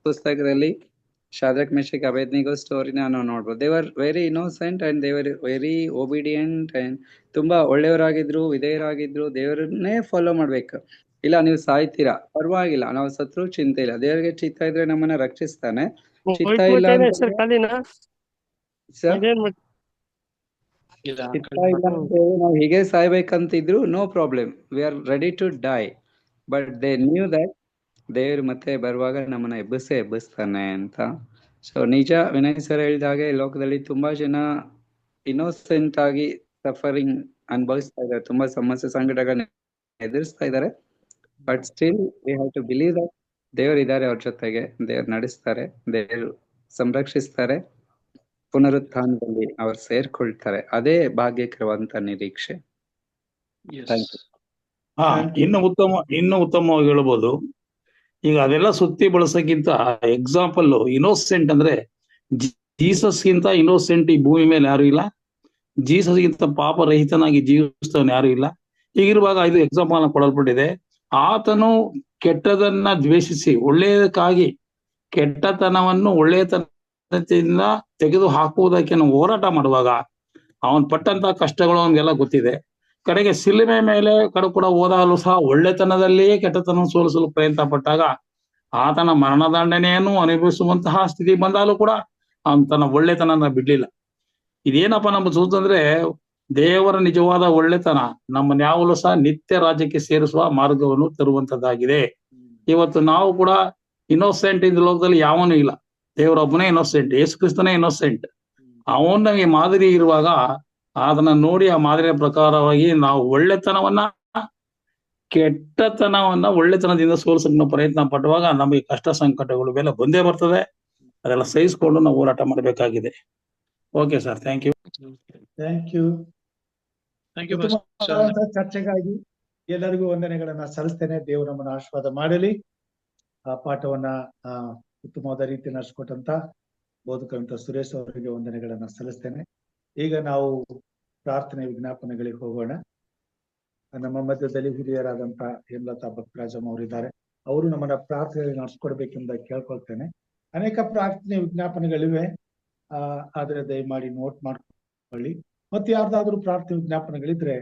ಪುಸ್ತಕದಲ್ಲಿ ಶಾದ್ರಕ್ ಮೆಷಕ್ ಅಬೇದ್ನಿಗೋ ಸ್ಟೋರಿನ ನಾವು ನೋಡ್ಬೋದು. They were very innocent and they were very obedient and ತುಂಬಾ ಒಳ್ಳೆಯವರಾಗಿದ್ರು, ವಿಧೇಯರಾಗಿದ್ರು. ದೇವರನ್ನೇ ಫಾಲೋ ಮಾಡ್ಬೇಕು. ಇಲ್ಲ ನೀವು ಸಾಯ್ತೀರಾ ಪರವಾಗಿಲ್ಲ, ನಾವು ಸತ್ರು ಚಿಂತೆ ಇಲ್ಲ, ದೇವರಿಗೆ ಚಿತ್ತ ಇದ್ರೆ ನಮ್ಮನ್ನ ರಕ್ಷಿಸ್ತಾನೆ. ಚಿತ್ತ ಇಲ್ಲ ನಾವು ಹೀಗೆ ಸಾಯ್ಬೇಕಂತಿದ್ರು no problem, we are ready to die. But they knew that ದೇವ್ರು ಮತ್ತೆ ಬರುವಾಗ ನಮ್ಮನ್ನ ಎಬ್ಬಿಸ್ತಾನೆ ಅಂತ. ಸೊ ನಿಜ ವಿನಯ್ ಸರ್ ಹೇಳಿದ ಹಾಗೆ ಲೋಕದಲ್ಲಿ ತುಂಬಾ ಜನ ಇನ್ನೋಸೆಂಟ್ ಆಗಿ ಸಫರಿಂಗ್ ಅನುಭವಿಸ್ತಾ ಇದ್ದಾರೆ, ತುಂಬಾ ಸಮಸ್ಯೆ ಸಂಕಟಗಳನ್ನ ಎದುರಿಸ್ತಾ ಇದ್ದಾರೆ. But still we have to believe that ದೇವ್ರು ಇದ್ದಾರೆ ಅವ್ರ ಜೊತೆಗೆ, ದೇವ್ರು ನಡೆಸ್ತಾರೆ, ದೇವ್ರು ಸಂರಕ್ಷಿಸ್ತಾರೆ, ಪುನರುತ್ಥಾನದಲ್ಲಿ ಅವ್ರು ಸೇರ್ಕೊಳ್ತಾರೆ. ಅದೇ ಭಾಗ್ಯಕರವಾದಂತ ನಿರೀಕ್ಷೆ. ಇನ್ನು ಉತ್ತಮವಾಗಿ ಹೇಳ್ಬೋದು. ಈಗ ಅದೆಲ್ಲ ಸುತ್ತಿ ಬಳಸಕ್ಕಿಂತ ಎಕ್ಸಾಂಪಲ್ ಇನ್ನೋಸೆಂಟ್ ಅಂದ್ರೆ ಜೀಸಸ್ ಗಿಂತ ಇನ್ನೋಸೆಂಟ್ ಈ ಭೂಮಿ ಮೇಲೆ ಯಾರು ಇಲ್ಲ. ಜೀಸಸ್ ಗಿಂತ ಪಾಪರಹಿತನಾಗಿ ಜೀವಿಸ್ತವನು ಯಾರು ಇಲ್ಲ. ಹೀಗಿರುವಾಗ ಇದು ಎಕ್ಸಾಂಪಲ್ ಕೊಡಲ್ಪಟ್ಟಿದೆ. ಆತನು ಕೆಟ್ಟದನ್ನ ದ್ವೇಷಿಸಿ ಒಳ್ಳೆಯದಕ್ಕಾಗಿ ಕೆಟ್ಟತನವನ್ನು ಒಳ್ಳೆಯತನದಿಂದ ತೆಗೆದು ಹಾಕುವುದಕ್ಕೆ ಹೋರಾಟ ಮಾಡುವಾಗ ಅವನ್ ಪಟ್ಟಂತ ಕಷ್ಟಗಳು ಅವನಿಗೆಲ್ಲ ಗೊತ್ತಿದೆ. ಕಡೆಗೆ ಸಿಲುಮೆ ಮೇಲೆ ಕೂಡ ಹೋದಾಗಲೂ ಸಹ ಒಳ್ಳೆತನದಲ್ಲಿಯೇ ಕೆಟ್ಟತನ ಸೋಲಿಸಲು ಪ್ರಯತ್ನ ಪಟ್ಟಾಗ ಆತನ ಮರಣದಂಡನೆಯನ್ನು ಅನುಭವಿಸುವಂತಹ ಸ್ಥಿತಿ ಬಂದಾಗಲೂ ಕೂಡ ಅವನ್ ತನ್ನ ಒಳ್ಳೆತನ ಬಿಡ್ಲಿಲ್ಲ. ಇದೇನಪ್ಪ ನಮ್ಮ ಸೂತಂದ್ರೆ ದೇವರ ನಿಜವಾದ ಒಳ್ಳೆತನ ನಮ್ಮನ್ನ ಯಾವಾಗಲೂ ಸಹ ನಿತ್ಯ ರಾಜ್ಯಕ್ಕೆ ಸೇರಿಸುವ ಮಾರ್ಗವನ್ನು ತರುವಂತದ್ದಾಗಿದೆ. ಇವತ್ತು ನಾವು ಕೂಡ ಇನ್ನೋಸೆಂಟ್ ಇದ್ದ ಲೋಕದಲ್ಲಿ ಯಾವನೂ ಇಲ್ಲ, ದೇವರೊಬ್ಬನೇ ಇನ್ನೋಸೆಂಟ್, ಯೇಸು ಕ್ರಿಸ್ತನೇ ಇನ್ನೋಸೆಂಟ್. ಅವನ್ ನಮಗೆ ಮಾದರಿ ಇರುವಾಗ ಅದನ್ನ ನೋಡಿ ಆ ಮಾದರಿಯ ಪ್ರಕಾರವಾಗಿ ನಾವು ಒಳ್ಳೆತನವನ್ನ ಕೆಟ್ಟತನವನ್ನ ಒಳ್ಳೆತನದಿಂದ ಸೋಲಿಸಲು ಪ್ರಯತ್ನ ಪಡುವಾಗ ನಮಗೆ ಕಷ್ಟ ಸಂಕಟಗಳು ಮೇಲೆ ಬಂದೇ ಬರ್ತದೆ. ಅದೆಲ್ಲ ಸಹಿಸಿಕೊಂಡು ನಾವು ಹೋರಾಟ ಮಾಡಬೇಕಾಗಿದೆ. Okay sir, thank you. ಚರ್ಚೆಗಾಗಿ ಎಲ್ಲರಿಗೂ ವಂದನೆಗಳನ್ನ ಸಲ್ಲಿಸ್ತೇನೆ. ದೇವರು ನಮ್ಮನ್ನ ಆಶೀರ್ವಾದ ಮಾಡಲಿ. ಆ ಪಾಠವನ್ನ ಉತ್ತಮವಾದ ರೀತಿ ನಡೆಸ್ಕೊಟ್ಟಂತ ಬೋಧಕರಂತ ಸುರೇಶ್ ಅವರಿಗೆ ವಂದನೆಗಳನ್ನ ಸಲ್ಲಿಸ್ತೇನೆ. ಈಗ ನಾವು ಪ್ರಾರ್ಥನೆ ವಿಜ್ಞಾಪನೆಗಳಿಗೆ ಹೋಗೋಣ. ನಮ್ಮ ಮಧ್ಯದಲ್ಲಿ ಹಿರಿಯರಾದಂತ ಹೇಮಲತಾ ಭಕ್ತರಾಜಮ್ ಅವರಿದ್ದಾರೆ. ಅವರು ನಮ್ಮನ್ನ ಪ್ರಾರ್ಥನೆ ನಡೆಸ್ಕೊಡ್ಬೇಕೆಂದು ಕೇಳ್ಕೊಳ್ತೇನೆ. ಅನೇಕ ಪ್ರಾರ್ಥನೆ ವಿಜ್ಞಾಪನೆಗಳಿವೆ, ಆದ್ರೆ ದಯಮಾಡಿ ನೋಟ್ ಮಾಡ್ಕೊಳ್ಳಿ. ಮತ್ತೆ ಯಾರ್ದಾದ್ರೂ ಪ್ರಾರ್ಥನೆ ವಿಜ್ಞಾಪನೆಗಳಿದ್ರೆ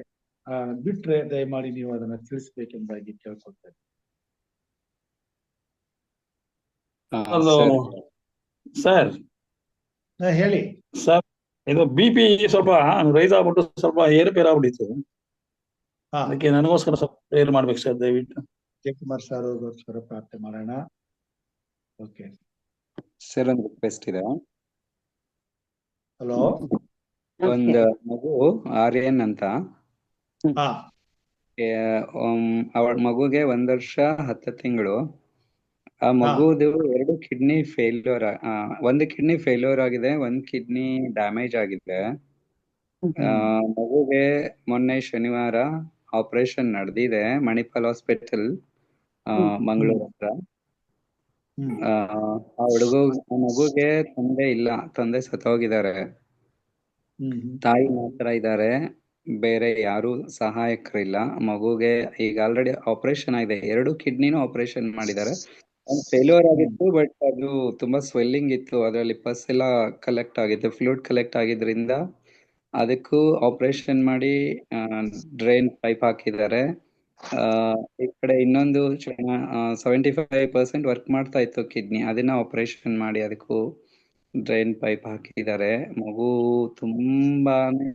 ಬಿಟ್ರೆ ದಯಮಾಡಿ ನೀವು ಅದನ್ನ ತಿಳಿಸ್ಬೇಕೆಂಬುದಾಗಿ ಕೇಳ್ಕೊಳ್ತೇನೆ. ಸರ್ ಹೇಳಿ ಸರ್, ಇದು BP ಸ್ವಲ್ಪ ರೈಸ್ ಆಗ್ಬಿಟ್ಟು ಸ್ವಲ್ಪ ಏರುಪೇರು ಆಗ್ಬಿಟ್ಟಿತ್ತು. ಅದಕ್ಕೆ ನನಗೋಸ್ಕರ ಸ್ವಲ್ಪ ಪ್ರೇಯರ್ ಮಾಡ್ಬೇಕು ಸರ್, ದಯವಿಟ್ಟು. ಜಯಕುಮಾರ್ ಸರ್ ಅವ್ರಿಗೋಸ್ಕರ ಪ್ರಾರ್ಥನೆ ಮಾಡೋಣ. ಓಕೆ ಸರ್, ಒಂದು ರಿಕ್ವೆಸ್ಟ್ ಇದೆ. ಹಲೋ, ಒಂದು ಮಗು ಆರ್ಯನ್ ಅಂತ, ಅವಳ ಮಗುಗೆ 1 ವರ್ಷ 10 ತಿಂಗಳು. ಆ ಮಗುದು 2 ಕಿಡ್ನಿ ಫೇಲ್ಯೂರ್, 1 ಕಿಡ್ನಿ ಫೇಲ್ಯೂರ್ ಆಗಿದೆ, 1 ಕಿಡ್ನಿ ಡ್ಯಾಮೇಜ್ ಆಗಿದೆ. ಮಗುಗೆ ಮೊನ್ನೆ ಶನಿವಾರ ಆಪರೇಷನ್ ನಡೆದಿದೆ, ಮಣಿಪಾಲ್ ಹಾಸ್ಪಿಟಲ್ ಮಂಗಳೂರು ಹತ್ರ. ಆ ಮಗುಗೆ ತಂದೆ ಇಲ್ಲ, ತಂದೆ ಸತ್ತೋಗಿದ್ದಾರೆ. ತಾಯಿ ಮಾತ್ರ ಇದ್ದಾರೆ, ಬೇರೆ ಯಾರು ಸಹಾಯಕರಿಲ್ಲ. ಮಗುಗೆ ಈಗ ಆಲ್ರೆಡಿ ಆಪರೇಷನ್ ಆಗಿದೆ, 2 ಕಿಡ್ನಿನೂ ಆಪರೇಷನ್ ಮಾಡಿದ್ದಾರೆ. ಒಂದು ಫೇಲ್ಯೂರ್ ಆಗಿತ್ತು, ಬಟ್ ಅದು ತುಂಬಾ ಸ್ವೆಲ್ಲಿಂಗ್ ಇತ್ತು, ಅದರಲ್ಲಿ ಪಸ್ ಎಲ್ಲ ಕಲೆಕ್ಟ್ ಆಗಿತ್ತು, ಫ್ಲೂಯಿಡ್ ಕಲೆಕ್ಟ್ ಆಗಿದ್ರಿಂದ ಅದಕ್ಕೂ ಆಪರೇಷನ್ ಮಾಡಿ ಡ್ರೈನ್ ಪೈಪ್ ಹಾಕಿದ್ದಾರೆ. ಈ ಕಡೆ ಇನ್ನೊಂದು 75% ವರ್ಕ್ ಮಾಡ್ತಾ ಇತ್ತು ಕಿಡ್ನಿ, ಅದನ್ನ ಆಪರೇಷನ್ ಮಾಡಿ ಅದಕ್ಕೂ ಡ್ರೈನ್ ಪೈಪ್ ಹಾಕಿದ್ದಾರೆ. ಮಗು ತುಂಬಾನೇ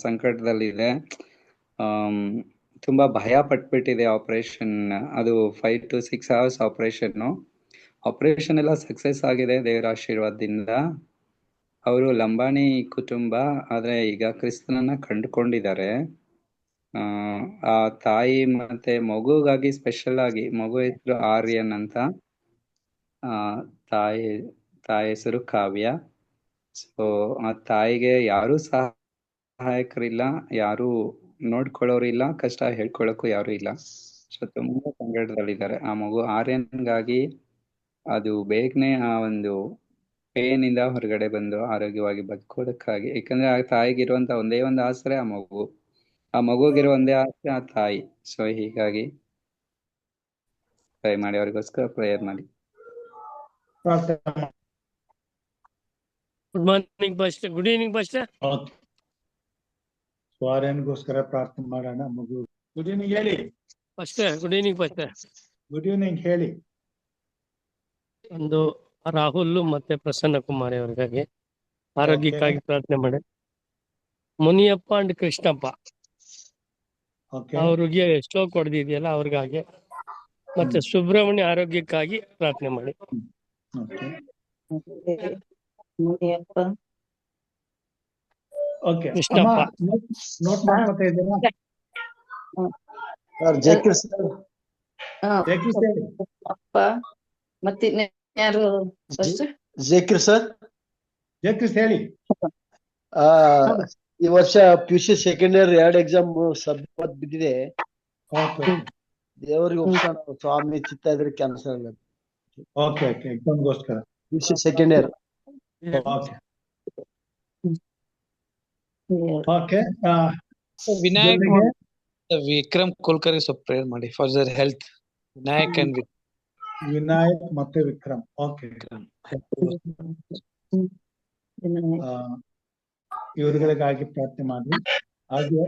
ಸಂಕಟದಲ್ಲಿದೆ. ತುಂಬಾ ಭಯ ಪಟ್ಬಿಟ್ಟಿದೆ ಆಪರೇಷನ್. ಅದು 5 to 6 hours ಆಪರೇಷನ್ ಎಲ್ಲ ಸಕ್ಸಸ್ ಆಗಿದೆ ದೇವರ ಆಶೀರ್ವಾದದಿಂದ. ಅವರು ಲಂಬಾಣಿ ಕುಟುಂಬ, ಆದ್ರೆ ಈಗ ಕ್ರಿಸ್ತನನ್ನ ಕಂಡುಕೊಂಡಿದ್ದಾರೆ. ಆ ತಾಯಿ ಮತ್ತೆ ಮಗುಗಾಗಿ ಸ್ಪೆಷಲ್ ಆಗಿ, ಮಗು ಹೆಸರು ಆರ್ಯನ್ ಅಂತ, ತಾಯಿ ಹೆಸರು ಕಾವ್ಯ. ಸೊ ಆ ತಾಯಿಗೆ ಯಾರು ಸಹಾಯಕರಿಲ್ಲ, ಯಾರು ನೋಡ್ಕೊಳ್ಳೋರಿಲ್ಲ, ಕಷ್ಟ ಹೇಳ್ಕೊಳಕ್ಕೂ ಯಾರು ಇಲ್ಲ. ಸೊ ತುಂಬಾ ಸಂಕಟದಲ್ಲಿದ್ದಾರೆ. ಆ ಮಗು ಆರ್ಯನ್ಗಾಗಿ ಅದು ಬೇಗನೆ ಆ ಒಂದು ಪೇನ್ ಇಂದ ಹೊರಗಡೆ ಬಂದು ಆರೋಗ್ಯವಾಗಿ ಬದುಕೋದಕ್ಕಾಗಿ, ಯಾಕಂದ್ರೆ ಆ ತಾಯಿಗಿರುವಂತ ಒಂದೇ ಒಂದು ಆಸರೆ ಆ ಮಗುಗಿರೋ ಒಂದೇ ಆಸರೆ ಆ ತಾಯಿ. ಸೊ ಹೀಗಾಗಿ ಟ್ರೈ ಮಾಡಿ, ಅವ್ರಿಗೋಸ್ಕರ ಪ್ರೇಯರ್ ಮಾಡಿ. Good morning pastor, good evening pastor. ಆರ್ಯನ್ಗೋಸ್ಕರ ಪ್ರಾರ್ಥನೆ ಮಾಡೋಣ. ಮಗು ಗುಡ್ ಈವ್ನಿಂಗ್ ಹೇಳಿ pastor. Good evening pastor. Good evening ಹೇಳಿ. ಒಂದು ರಾಹುಲ್ ಮತ್ತೆ ಪ್ರಸನ್ನ ಕುಮಾರಿ ಅವ್ರಿಗಾಗಿ ಆರೋಗ್ಯಕ್ಕಾಗಿ ಪ್ರಾರ್ಥನೆ ಮಾಡಿ. ಮುನಿಯಪ್ಪ ಅಂಡ್ ಕೃಷ್ಣಪ್ಪ ಅವ್ರಿಗೆ ಸ್ಟ್ರೋಕ್ ಹೊಡೆದಿದೆಯಲ್ಲ, ಅವ್ರಿಗಾಗಿ. ಮತ್ತೆ ಸುಬ್ರಹ್ಮಣ್ಯ ಆರೋಗ್ಯಕ್ಕಾಗಿ ಪ್ರಾರ್ಥನೆ ಮಾಡಿ. ಕೃಷ್ಣಪ್ಪ ನೋಟ್ ಮಾಡ್ಕೊತಾ ಇದ್ದೀರಾ? ಮತ್ತೆ ಯಾರು ಜೇಕಿರ್ ಸರ್, ಜಯಕೃಷ್ಣ ಹೇಳಿ. ಈ ವರ್ಷ PUC second year 2 exam submit ಬಿದ್ದಿದೆ. ದೇವರಿಗೆ ಒಪ್ಪಿಸೋಣ, ಸ್ವಾಮಿ ಚಿತ್ತ ಇದ್ರೆ ಕ್ಯಾನ್ಸಲ್ ಆಗಲ್ಲ. ಓಕೆ ಎಕ್ಸಾಮ್ಗೋಸ್ಕರ PUC second year. Okay Vinayak Vikram Kulkarni ಸ್ವಲ್ಪ ಪ್ರೇಯರ್ ಮಾಡಿ ಫಾರ್ ದರ್ ಹೆಲ್ತ್. ವಿನಾಯಕ್ ಮತ್ತೆ ವಿಕ್ರಮ್. ಓಕೆ, ಇವರುಗಳಿಗಾಗಿ ಪ್ರಾರ್ಥನೆ ಮಾಡಿ. ಹಾಗೆ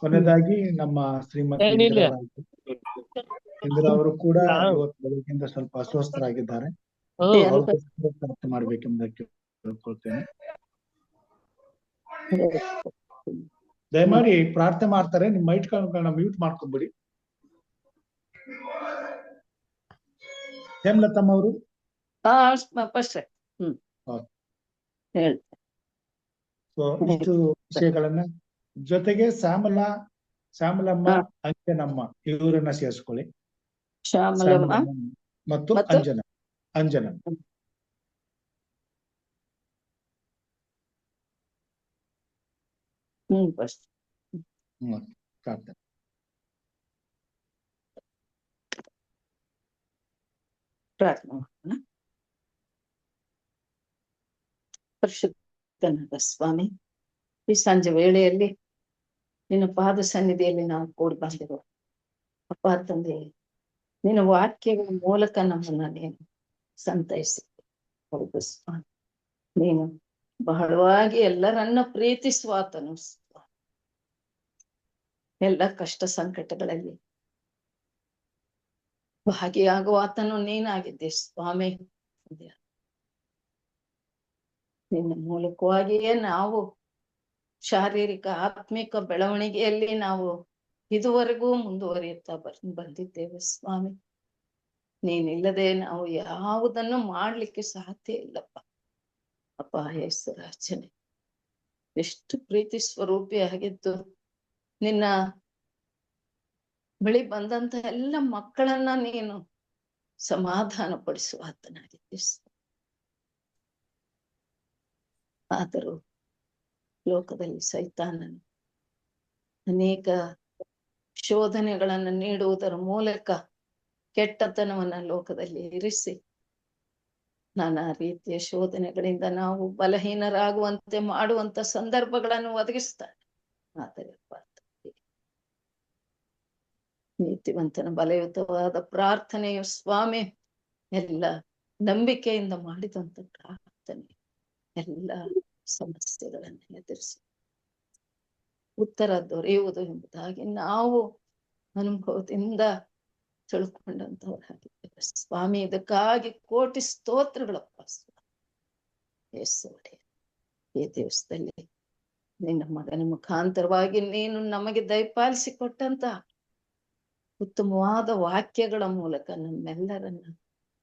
ಕೊನೆಯದಾಗಿ ನಮ್ಮ ಶ್ರೀಮತಿ ಇಂದಿರಾ ಅವರು ಕೂಡ ಇವತ್ತು ಬೆಳಗ್ಗೆಯಿಂದ ಸ್ವಲ್ಪ ಅಸ್ವಸ್ಥರಾಗಿದ್ದಾರೆ. ಪ್ರಾರ್ಥನೆ ಮಾಡ್ಬೇಕೆಂಬುದಕ್ಕೆ ಕೇಳ್ಕೊಳ್ತೇನೆ. ದಯಮಾಡಿ ಪ್ರಾರ್ಥನೆ ಮಾಡ್ತಾರೆ, ನಿಮ್ಮ ಮೈಟ್ಗಳನ್ನ ಮ್ಯೂಟ್ ಮಾಡ್ಕೊಂಡ್ಬಿಡಿ. ಹೇಮಲತಮ್ಮ ಅವರು ಇಷ್ಟು ವಿಷಯಗಳನ್ನ, ಜೊತೆಗೆ ಶ್ಯಾಮಲಮ್ಮ, ಅಂಜನಮ್ಮ ಇವರನ್ನ ಸೇರಿಸ್ಕೊಳ್ಳಿ. ಮತ್ತು ಅಂಜನ ಪ್ರಾರ್ಥನೆ. ಪರಿಶುದ್ಧನಾದ ಸ್ವಾಮಿ, ಈ ಸಂಜೆ ವೇಳೆಯಲ್ಲಿ ನಿನ್ನ ಪಾದ ಸನ್ನಿಧಿಯಲ್ಲಿ ನಾವು ಕೂಡಿ ಬಂದೆವು ಅಪ್ಪ ತಂದೆ. ನಿನ್ನ ವಾಕ್ಯಗಳ ಮೂಲಕ ನಮ್ಮನ್ನ ನೀನು ಸಂತೈಸಿ. ಹೌದು ಸ್ವಾಮಿ, ನೀನು ಬಹಳವಾಗಿ ಎಲ್ಲರನ್ನ ಪ್ರೀತಿಸುವಾತನು. ಎಲ್ಲ ಕಷ್ಟ ಸಂಕಟಗಳಲ್ಲಿ ಭಾಗಿಯಾಗುವಾತನು ನೀನಾಗಿದ್ದೆ ಸ್ವಾಮಿ. ನಿನ್ನ ಮೂಲಕವಾಗಿಯೇ ನಾವು ಶಾರೀರಿಕ ಆತ್ಮಿಕ ಬೆಳವಣಿಗೆಯಲ್ಲಿ ನಾವು ಇದುವರೆಗೂ ಮುಂದುವರಿಯುತ್ತಾ ಬಂದಿದ್ದೇವೆ ಸ್ವಾಮಿ. ನೀನಿಲ್ಲದೆ ನಾವು ಯಾವುದನ್ನು ಮಾಡ್ಲಿಕ್ಕೆ ಸಾಧ್ಯ ಇಲ್ಲಪ್ಪ. ಅಪ್ಪ ಯೇಸು ರಾಜನೇ, ಎಷ್ಟು ಪ್ರೀತಿ ಸ್ವರೂಪಿಯಾಗಿದ್ದು ನಿನ್ನ ಬಳಿ ಬಂದಂತ ಎಲ್ಲ ಮಕ್ಕಳನ್ನ ನೀನು ಸಮಾಧಾನ ಪಡಿಸುವಾತನಾಗಿದ್ದೆ. ಆದರೂ ಲೋಕದಲ್ಲಿ ಸೈತಾನನು ಅನೇಕ ಶೋಧನೆಗಳನ್ನು ನೀಡುವುದರ ಮೂಲಕ ಕೆಟ್ಟತನವನ್ನ ಲೋಕದಲ್ಲಿ ಇರಿಸಿ ನಾನಾ ರೀತಿಯ ಶೋಧನೆಗಳಿಂದ ನಾವು ಬಲಹೀನರಾಗುವಂತೆ ಮಾಡುವಂತ ಸಂದರ್ಭಗಳನ್ನು ಒದಗಿಸ್ತಾನೆ. ಆದರೆ ನೀತಿವಂತನ ಬಲಯುತವಾದ ಪ್ರಾರ್ಥನೆಯು ಸ್ವಾಮಿ ಎಲ್ಲ ನಂಬಿಕೆಯಿಂದ ಮಾಡಿದಂತ ಪ್ರಾರ್ಥನೆ ಎಲ್ಲ ಸಮಸ್ಯೆಗಳನ್ನು ಎದುರಿಸಿ ಉತ್ತರ ದೊರೆಯುವುದು ಎಂಬುದಾಗಿ ನಾವು ಅನುಭವದಿಂದ ತಿಳ್ಕೊಂಡಂತವರಾಗಿದ್ದೇವೆ ಸ್ವಾಮಿ. ಇದಕ್ಕಾಗಿ ಕೋಟಿ ಸ್ತೋತ್ರಗಳಪ್ಪ ಸ್ವಾಮಿ. ಈ ದಿವಸದಲ್ಲಿ ನಿನ್ನ ಮಗನ ಮುಖಾಂತರವಾಗಿ ನೀನು ನಮಗೆ ದಯಪಾಲಿಸಿ ಕೊಟ್ಟಂತ ಉತ್ತಮವಾದ ವಾಕ್ಯಗಳ ಮೂಲಕ ನಮ್ಮೆಲ್ಲರನ್ನ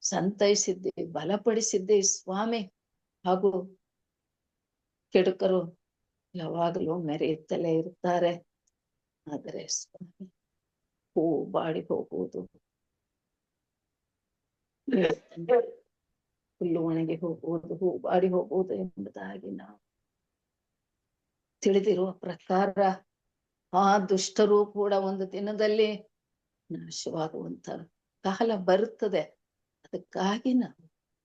ಸಂತೈಸಿದ್ದೆ, ಬಲಪಡಿಸಿದ್ದೆ ಸ್ವಾಮಿ. ಹಾಗೂ ಕೆಡುಕರು ಯಾವಾಗಲೂ ಮೆರೆಯುತ್ತಲೇ ಇರ್ತಾರೆ. ಆದರೆ ಸ್ವಾಮಿ, ಹೂವು ಬಾಡಿ ಹೋಗುವುದು, ಹುಲ್ಲು ಒಣಗಿ ಹೋಗುವುದು, ಹೂ ಬಾಡಿ ಹೋಗುವುದು ಎಂಬುದಾಗಿ ನಾವು ತಿಳಿದಿರುವ ಪ್ರಕಾರ ಆ ದುಷ್ಟರು ಕೂಡ ಒಂದು ದಿನದಲ್ಲಿ ನಾಶವಾಗುವಂತ ಕಾಲ ಬರುತ್ತದೆ. ಅದಕ್ಕಾಗಿ ನಾವು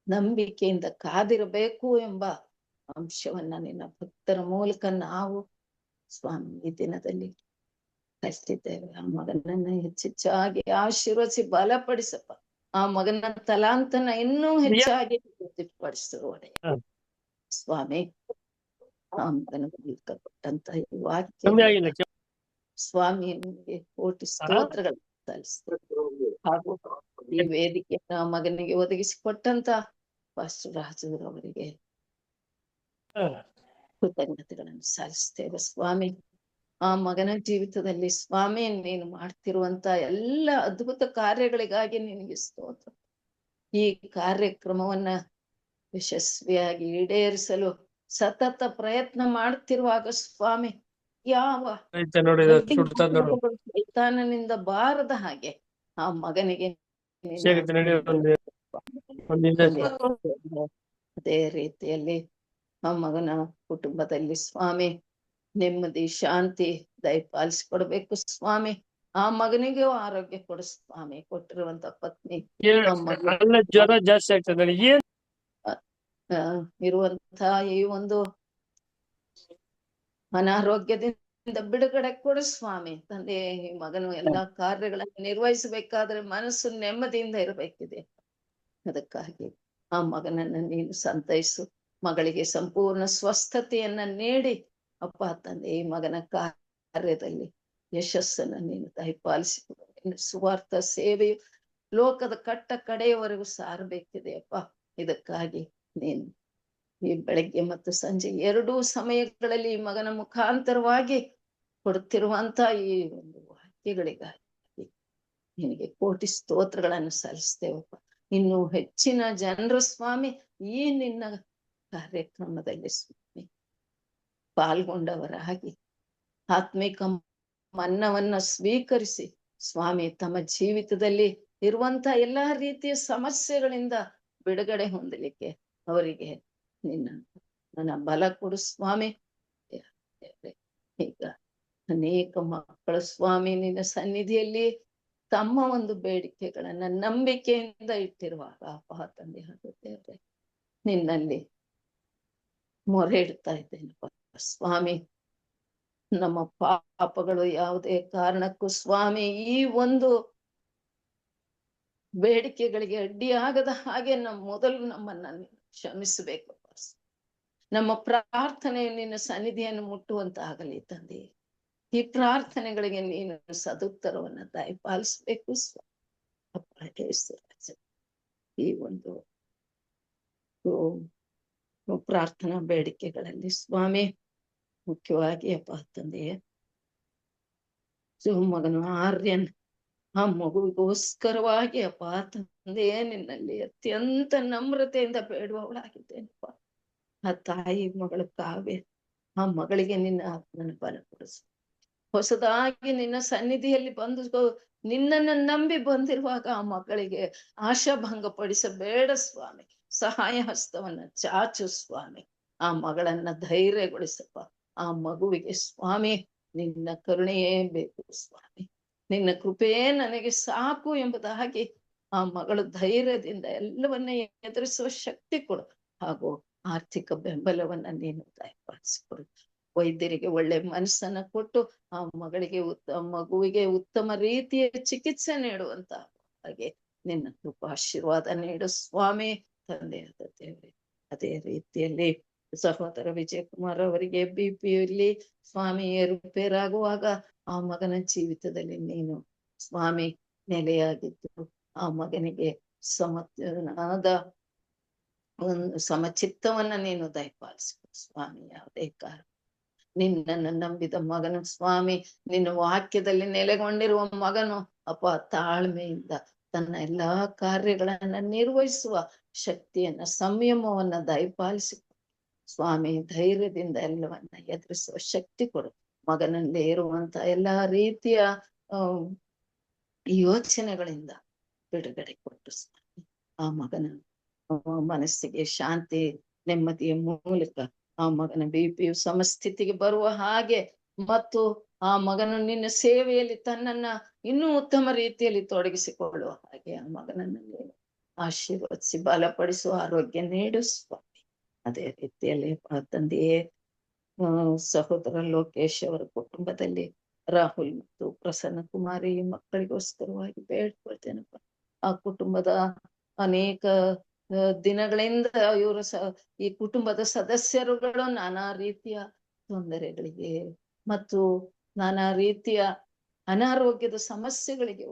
ನಂಬಿಕೆಯಿಂದ ಕಾದಿರಬೇಕು ಎಂಬ ಅಂಶವನ್ನ ನಿನ್ನ ಭಕ್ತರ ಮೂಲಕ ನಾವು ಸ್ವಾಮಿ ಈ ದಿನದಲ್ಲಿ ಕಲಿತಿದ್ದೇವೆ. ಆ ಮಗನನ್ನ ಹೆಚ್ಚೆಚ್ಚಾಗಿ ಆಶೀರ್ವದಿಸಿ ಬಲಪಡಿಸಪ್ಪ. ಆ ಮಗನ ತಲಾಂತನ ಇನ್ನೂ ಹೆಚ್ಚಾಗಿ ಪಡಿಸುವಡೆ ಸ್ವಾಮಿ. ಆ ಮಗನ ಮೂಲಕ ಕೊಟ್ಟಂತ ಈ ವಾಕ್ಯ ಸ್ವಾಮಿ ನಿಮಗೆ ಕೋಟಿ ಸ್ತೋತ್ರಗಳು ಸಲ್ಲಿಸ್ತೇವೆ. ಹಾಗೂ ಈ ವೇದಿಕೆಯನ್ನು ಆ ಮಗನಿಗೆ ಒದಗಿಸಿಕೊಟ್ಟಂತ ಪಾಸ್ಟರ್ ರಾಜುರವರಿಗೆ ಕೃತಜ್ಞತೆಗಳನ್ನು ಸಲ್ಲಿಸ್ತೇವೆ ಸ್ವಾಮಿ. ಆ ಮಗನ ಜೀವಿತದಲ್ಲಿ ಸ್ವಾಮಿ ನೀನು ಮಾಡ್ತಿರುವಂತ ಎಲ್ಲ ಅದ್ಭುತ ಕಾರ್ಯಗಳಿಗಾಗಿ ನಿನಗೆ ಸ್ತೋತ್ರ. ಈ ಕಾರ್ಯಕ್ರಮವನ್ನ ಯಶಸ್ವಿಯಾಗಿ ಈಡೇರಿಸಲು ಸತತ ಪ್ರಯತ್ನ ಮಾಡ್ತಿರುವಾಗ ಸ್ವಾಮಿ ಯಾವ ಸೈತಾನನಿಂದ ಬಾರದ ಹಾಗೆ ಆ ಮಗನಿಗೆ ಅದೇ ರೀತಿಯಲ್ಲಿ ಆ ಮಗನ ಕುಟುಂಬದಲ್ಲಿ ಸ್ವಾಮಿ ನೆಮ್ಮದಿ ಶಾಂತಿ ದಯಪಾಲಿಸಿಕೊಡ್ಬೇಕು ಸ್ವಾಮಿ. ಆ ಮಗನಿಗೆ ಆರೋಗ್ಯ ಕೊಡು ಸ್ವಾಮಿ. ಕೊಟ್ಟಿರುವಂತ ಪತ್ನಿ ಜ್ವರ ಜಾಸ್ತಿ ಆಗ್ತದೆ ಇರುವಂತ ಈ ಒಂದು ಅನಾರೋಗ್ಯದಿಂದ ಬಿಡುಗಡೆ ಕೊಡು ಸ್ವಾಮಿ. ತಂದೆ, ಈ ಮಗನು ಎಲ್ಲಾ ಕಾರ್ಯಗಳನ್ನು ನಿರ್ವಹಿಸಬೇಕಾದ್ರೆ ಮನಸ್ಸು ನೆಮ್ಮದಿಯಿಂದ ಇರಬೇಕಿದೆ. ಅದಕ್ಕಾಗಿ ಆ ಮಗನನ್ನ ನೀನು ಸಂತೈಸು. ಮಗಳಿಗೆ ಸಂಪೂರ್ಣ ಸ್ವಸ್ಥತೆಯನ್ನ ನೀಡಿ ಅಪ್ಪ ತಂದೆ ಈ ಮಗನ ಕಾರ್ಯದಲ್ಲಿ ಯಶಸ್ಸನ್ನ ನೀನು ದಯಪಾಲಿಸಿಕೊಡು. ಸುವಾರ್ಥ ಸೇವೆಯು ಲೋಕದ ಕಟ್ಟ ಕಡೆಯವರೆಗೂ ಸಾರಬೇಕಿದೆ ಅಪ್ಪ. ಇದಕ್ಕಾಗಿ ನೀನು ಈ ಬೆಳಗ್ಗೆ ಮತ್ತು ಸಂಜೆ ಎರಡೂ ಸಮಯಗಳಲ್ಲಿ ಈ ಮಗನ ಮುಖಾಂತರವಾಗಿ ಕೊಡುತ್ತಿರುವಂತ ಈ ಒಂದು ವಾಕ್ಯಗಳಿಗಾಗಿ ನಿನಗೆ ಕೋಟಿ ಸ್ತೋತ್ರಗಳನ್ನು ಸಲ್ಲಿಸ್ತೇವಪ್ಪ. ಇನ್ನು ಹೆಚ್ಚಿನ ಜನರು ಸ್ವಾಮಿ ಈ ನಿನ್ನ ಕಾರ್ಯಕ್ರಮದಲ್ಲಿ ಸ್ವಾಮಿ ಪಾಲ್ಗೊಂಡವರಾಗಿ ಆತ್ಮಿಕ ಮನ್ನವನ್ನ ಸ್ವೀಕರಿಸಿ ಸ್ವಾಮಿ ತಮ್ಮ ಜೀವಿತದಲ್ಲಿ ಇರುವಂತ ಎಲ್ಲಾ ರೀತಿಯ ಸಮಸ್ಯೆಗಳಿಂದ ಬಿಡುಗಡೆ ಹೊಂದಲಿಕ್ಕೆ ಅವರಿಗೆ ನನ್ನ ಬಲ ಕೊಡು ಸ್ವಾಮಿ. ಈಗ ಅನೇಕ ಮಕ್ಕಳು ಸ್ವಾಮಿ ನಿನ್ನ ಸನ್ನಿಧಿಯಲ್ಲಿ ತಮ್ಮ ಒಂದು ಬೇಡಿಕೆಗಳನ್ನ ನಂಬಿಕೆಯಿಂದ ಇಟ್ಟಿರುವಾಗ ಅಪ್ಪ ತಂದೆ ದೇವರೇ ನಿನ್ನಲ್ಲಿ ಮೊರೆ ಇಡ್ತಾ ಇದ್ದೇನಪ್ಪ ಸ್ವಾಮಿ. ನಮ್ಮ ಪಾಪಗಳು ಯಾವುದೇ ಕಾರಣಕ್ಕೂ ಸ್ವಾಮಿ ಈ ಒಂದು ಬೇಡಿಕೆಗಳಿಗೆ ಅಡ್ಡಿಯಾಗದ ಹಾಗೆ ಮೊದಲು ನಮ್ಮನ್ನ ಕ್ಷಮಿಸಬೇಕಪ್ಪ. ನಮ್ಮ ಪ್ರಾರ್ಥನೆ ನಿನ್ನ ಸನ್ನಿಧಿಯನ್ನು ಮುಟ್ಟುವಂತಾಗಲಿ ತಂದೆ. ಈ ಪ್ರಾರ್ಥನೆಗಳಿಗೆ ನೀನು ಸದುತ್ತರವನ್ನ ದಯಪಾಲಿಸ್ಬೇಕು ಸ್ವಾಮಿ. ಈ ಒಂದು ಪ್ರಾರ್ಥನಾ ಬೇಡಿಕೆಗಳಲ್ಲಿ ಸ್ವಾಮಿ ಮುಖ್ಯವಾಗಿ ಅಪ್ಪ ತಂದೆಯೇ, ಮಗನು ಆರ್ಯನ್ ಆ ಮಗುವಿಗೋಸ್ಕರವಾಗಿ ಅಪ್ಪ ತಂದೆಯೇ ನಿನ್ನಲ್ಲಿ ಅತ್ಯಂತ ನಮ್ರತೆಯಿಂದ ಬೇಡುವವಳಾಗಿದ್ದೇನಪ್ಪ. ಆ ತಾಯಿ ಮಗಳು ಕಾವ್ಯ, ಆ ಮಗಳಿಗೆ ನಿನ್ನ ಆತ್ಮನ ಬಲಪಡಿಸು. ಹೊಸದಾಗಿ ನಿನ್ನ ಸನ್ನಿಧಿಯಲ್ಲಿ ಬಂದು ನಿನ್ನನ್ನು ನಂಬಿ ಬಂದಿರುವಾಗ ಆ ಮಗಳಿಗೆ ಆಶಾಭಂಗ ಪಡಿಸಬೇಡ ಸ್ವಾಮಿ. ಸಹಾಯ ಹಸ್ತವನ್ನ ಚಾಚು ಸ್ವಾಮಿ. ಆ ಮಗಳನ್ನ ಧೈರ್ಯಗೊಳಿಸಪ್ಪ. ಆ ಮಗುವಿಗೆ ಸ್ವಾಮಿ ನಿನ್ನ ಕರುಣೆಯೇ ಬೇಕು ಸ್ವಾಮಿ. ನಿನ್ನ ಕೃಪೆಯೇ ನನಗೆ ಸಾಕು ಎಂಬುದಾಗಿ ಆ ಮಗಳು ಧೈರ್ಯದಿಂದ ಎಲ್ಲವನ್ನ ಎದುರಿಸುವ ಶಕ್ತಿ ಕೊಡು. ಹಾಗೂ ಆರ್ಥಿಕ ಬೆಂಬಲವನ್ನ ನೀನು ದಯಪಾಲಿಸಿಕೊಡು. ವೈದ್ಯರಿಗೆ ಒಳ್ಳೆ ಮನಸ್ಸನ್ನ ಕೊಟ್ಟು ಆ ಮಗುವಿಗೆ ಉತ್ತಮ ರೀತಿಯ ಚಿಕಿತ್ಸೆ ನೀಡುವಂತ ಹಾಗೆ ನಿನ್ನ ಕೃಪಾಶೀರ್ವಾದ ನೀಡು ಸ್ವಾಮಿ ತಂದೆಯಾದ ದೇವರೇ. ಅದೇ ರೀತಿಯಲ್ಲಿ ಸಹೋದರ ವಿಜಯಕುಮಾರ್ ಅವರಿಗೆ ಬಿಪಿಯಲ್ಲಿ ಸ್ವಾಮಿ ಏರುಪೇರಾಗುವಾಗ ಆ ಮಗನ ಜೀವಿತದಲ್ಲಿ ನೀನು ಸ್ವಾಮಿ ನೆಲೆಯಾಗಿದ್ದು ಆ ಮಗನಿಗೆ ಒಂದು ಸಮಚಿತ್ತವನ್ನ ನೀನು ದಯಪಾಲಿಸು ಸ್ವಾಮಿ. ಯಾವುದೇ ಕಾರಣ ನಿನ್ನನ್ನು ನಂಬಿದ ಮಗನು ಸ್ವಾಮಿ, ನಿನ್ನ ವಾಕ್ಯದಲ್ಲಿ ನೆಲೆಗೊಂಡಿರುವ ಮಗನು ಅಪ್ಪ ತಾಳ್ಮೆಯಿಂದ ತನ್ನ ಎಲ್ಲಾ ಕಾರ್ಯಗಳನ್ನ ನಿರ್ವಹಿಸುವ ಶಕ್ತಿಯನ್ನ ಸಂಯಮವನ್ನ ದಯಪಾಲಿಸಿ ಸ್ವಾಮಿ. ಧೈರ್ಯದಿಂದ ಎಲ್ಲವನ್ನ ಎದುರಿಸುವ ಶಕ್ತಿ ಕೊಡು. ಮಗನಲ್ಲಿ ಇರುವಂತ ಎಲ್ಲಾ ರೀತಿಯ ಯೋಚನೆಗಳಿಂದ ಬಿಡುಗಡೆ ಕೊಟ್ಟು ಸ್ವಾಮಿ ಆ ಮಗನ ಮನಸ್ಸಿಗೆ ಶಾಂತಿ ನೆಮ್ಮದಿಯ ಮೂಲಕ ಆ ಮಗನ ಬಿಪಿಯು ಸಮಸ್ಥಿತಿಗೆ ಬರುವ ಹಾಗೆ ಮತ್ತು ಆ ಮಗನು ನಿನ್ನ ಸೇವೆಯಲ್ಲಿ ತನ್ನನ್ನ ಇನ್ನೂ ಉತ್ತಮ ರೀತಿಯಲ್ಲಿ ತೊಡಗಿಸಿಕೊಳ್ಳುವ ಹಾಗೆ ಆ ಮಗನನ್ನು ನೀನು ಆಶೀರ್ವದಿಸಿ ಬಲಪಡಿಸುವ ಆರೋಗ್ಯ ನೀಡು ಸ್ವಾಮಿ. ಅದೇ ರೀತಿಯಲ್ಲಿ ತಂದೆಯೇ ಸಹೋದರ ಲೋಕೇಶ್ ಅವರ ಕುಟುಂಬದಲ್ಲಿ ರಾಹುಲ್ ಮತ್ತು ಪ್ರಸನ್ನ ಕುಮಾರಿ ಮಕ್ಕಳಿಗೋಸ್ಕರವಾಗಿ ಬೇಡ್ಕೊಳ್ತೇನಪ್ಪ. ಆ ಕುಟುಂಬದ ಅನೇಕ ದಿನಗಳಿಂದ ಇವರು ಈ ಕುಟುಂಬದ ಸದಸ್ಯರುಗಳು ನಾನಾ ರೀತಿಯ ತೊಂದರೆಗಳಿಗೆ ಮತ್ತು ನಾನಾ ರೀತಿಯ ಅನಾರೋಗ್ಯದ ಸಮಸ್ಯೆಗಳಿಗೆ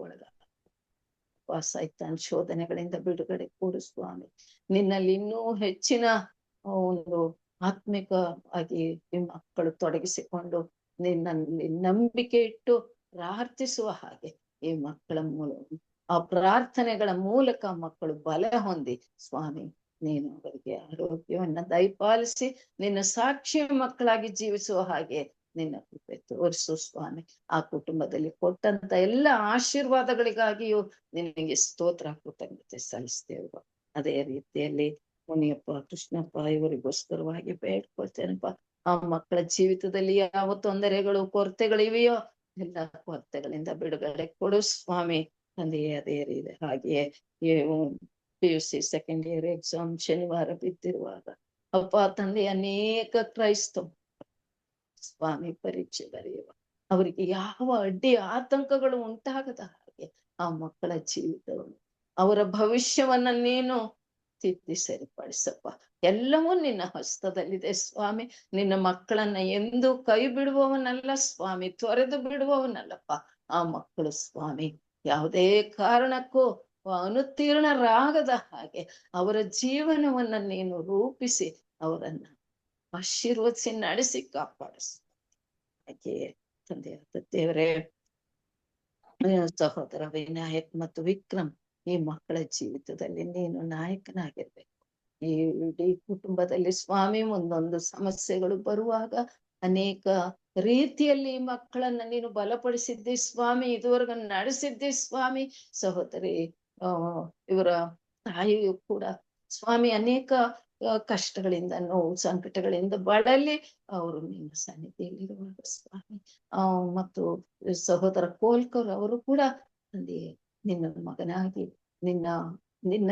ಸೈತಾನ್ ಶೋಧನೆಗಳಿಂದ ಬಿಡುಗಡೆ ಕೊಡು ಸ್ವಾಮಿ. ನಿನ್ನಲ್ಲಿ ಇನ್ನೂ ಹೆಚ್ಚಿನ ಒಂದು ಆತ್ಮಿಕ ಆಗಿ ಮಕ್ಕಳು ತೊಡಗಿಸಿಕೊಂಡು ನಿನ್ನಲ್ಲಿ ನಂಬಿಕೆ ಇಟ್ಟು ಪ್ರಾರ್ಥಿಸುವ ಹಾಗೆ ಈ ಮಕ್ಕಳ ಆ ಪ್ರಾರ್ಥನೆಗಳ ಮೂಲಕ ಮಕ್ಕಳು ಬಲ ಹೊಂದಿ ಸ್ವಾಮಿ ನೀನು ಅವರಿಗೆ ಆರೋಗ್ಯವನ್ನ ದಯಪಾಲಿಸಿ ನಿನ್ನ ಸಾಕ್ಷಿ ಮಕ್ಕಳಾಗಿ ಜೀವಿಸುವ ಹಾಗೆ ನಿನ್ನ ಕೃಪೆ ತೋರಿಸು ಸ್ವಾಮಿ. ಆ ಕುಟುಂಬದಲ್ಲಿ ಕೊಟ್ಟಂತ ಎಲ್ಲ ಆಶೀರ್ವಾದಗಳಿಗಾಗಿಯೂ ನಿನಗೆ ಸ್ತೋತ್ರ ಕೃತಜ್ಞತೆ ಸಲ್ಲಿಸ್ತೇವೆ. ಅದೇ ರೀತಿಯಲ್ಲಿ ಮುನಿಯಪ್ಪ ಕೃಷ್ಣಪ್ಪ ಇವರಿಗೋಸ್ಕರವಾಗಿ ಬೇಡ್ಕೊಳ್ತೇನಪ್ಪ. ಆ ಮಕ್ಕಳ ಜೀವಿತದಲ್ಲಿ ಯಾವ ತೊಂದರೆಗಳು ಕೊರತೆಗಳಿವೆಯೋ ಎಲ್ಲ ಕೊರತೆಗಳಿಂದ ಬಿಡುಗಡೆ ಕೊಡು ಸ್ವಾಮಿ ತಂದೆಯೇ. ಅದೇ ರೀತಿ ಹಾಗೆಯೇ PUC ಸೆಕೆಂಡ್ ಇಯರ್ ಎಕ್ಸಾಮ್ ಶನಿವಾರ ಬಿದ್ದಿರುವಾಗ ಅಪ್ಪ ತಂದೆ ಅನೇಕ ಕ್ರೈಸ್ತ ಸ್ವಾಮಿ ಪರೀಕ್ಷೆ ಬರೆಯುವ ಅವರಿಗೆ ಯಾವ ಅಡ್ಡಿ ಆತಂಕಗಳು ಉಂಟಾಗದ ಹಾಗೆ ಆ ಮಕ್ಕಳ ಜೀವಿತವನ್ನು ಅವರ ಭವಿಷ್ಯವನ್ನ ನೀನು ತಿದ್ದಿ ಸರಿಪಡಿಸಪ್ಪ. ಎಲ್ಲವೂ ನಿನ್ನ ಹಸ್ತದಲ್ಲಿದೆ ಸ್ವಾಮಿ. ನಿನ್ನ ಮಕ್ಕಳನ್ನ ಎಂದು ಕೈ ಬಿಡುವವನಲ್ಲ ಸ್ವಾಮಿ, ತೊರೆದು ಬಿಡುವವನಲ್ಲಪ್ಪ. ಆ ಮಕ್ಕಳು ಸ್ವಾಮಿ ಯಾವುದೇ ಕಾರಣಕ್ಕೂ ಅನುತ್ತೀರ್ಣರಾಗದ ಹಾಗೆ ಅವರ ಜೀವನವನ್ನ ನೀನು ರೂಪಿಸಿ ಅವರನ್ನ ಆಶೀರ್ವದಿಸಿ ನಡೆಸಿ ಕಾಪಾಡಿಸ ಹಾಗೆಯೇ ತಂದೆಯಾದ ದೇವರೇ. ಸಹೋದರ ವಿನಾಯಕ್ ಮತ್ತು ವಿಕ್ರಮ್ ಈ ಮಕ್ಕಳ ಜೀವಿತದಲ್ಲಿ ನೀನು ನಾಯಕನಾಗಿರ್ಬೇಕು. ಈ ಇಡೀ ಕುಟುಂಬದಲ್ಲಿ ಸ್ವಾಮಿ ಒಂದೊಂದು ಸಮಸ್ಯೆಗಳು ಬರುವಾಗ ಅನೇಕ ರೀತಿಯಲ್ಲಿ ಮಕ್ಕಳನ್ನ ನೀನು ಬಲಪಡಿಸಿದ್ದಿ ಸ್ವಾಮಿ, ಇದುವರೆಗೂ ನಡೆಸಿದ್ದಿ ಸ್ವಾಮಿ. ಸಹೋದರಿ ಇವರ ತಾಯಿಯು ಕೂಡ ಸ್ವಾಮಿ ಅನೇಕ ಕಷ್ಟಗಳಿಂದ ನೋವು ಸಂಕಟಗಳಿಂದ ಬಳಲಿ ಅವರು ನಿನ್ನ ಸನ್ನಿಧಿಯಲ್ಲಿರುವಾಗ ಸ್ವಾಮಿ ಮತ್ತು ಸಹೋದರ ಕೋಲ್ಕರ್ ಅವರು ಕೂಡ ನಿನ್ನ ಮಗನಾಗಿ ನಿನ್ನ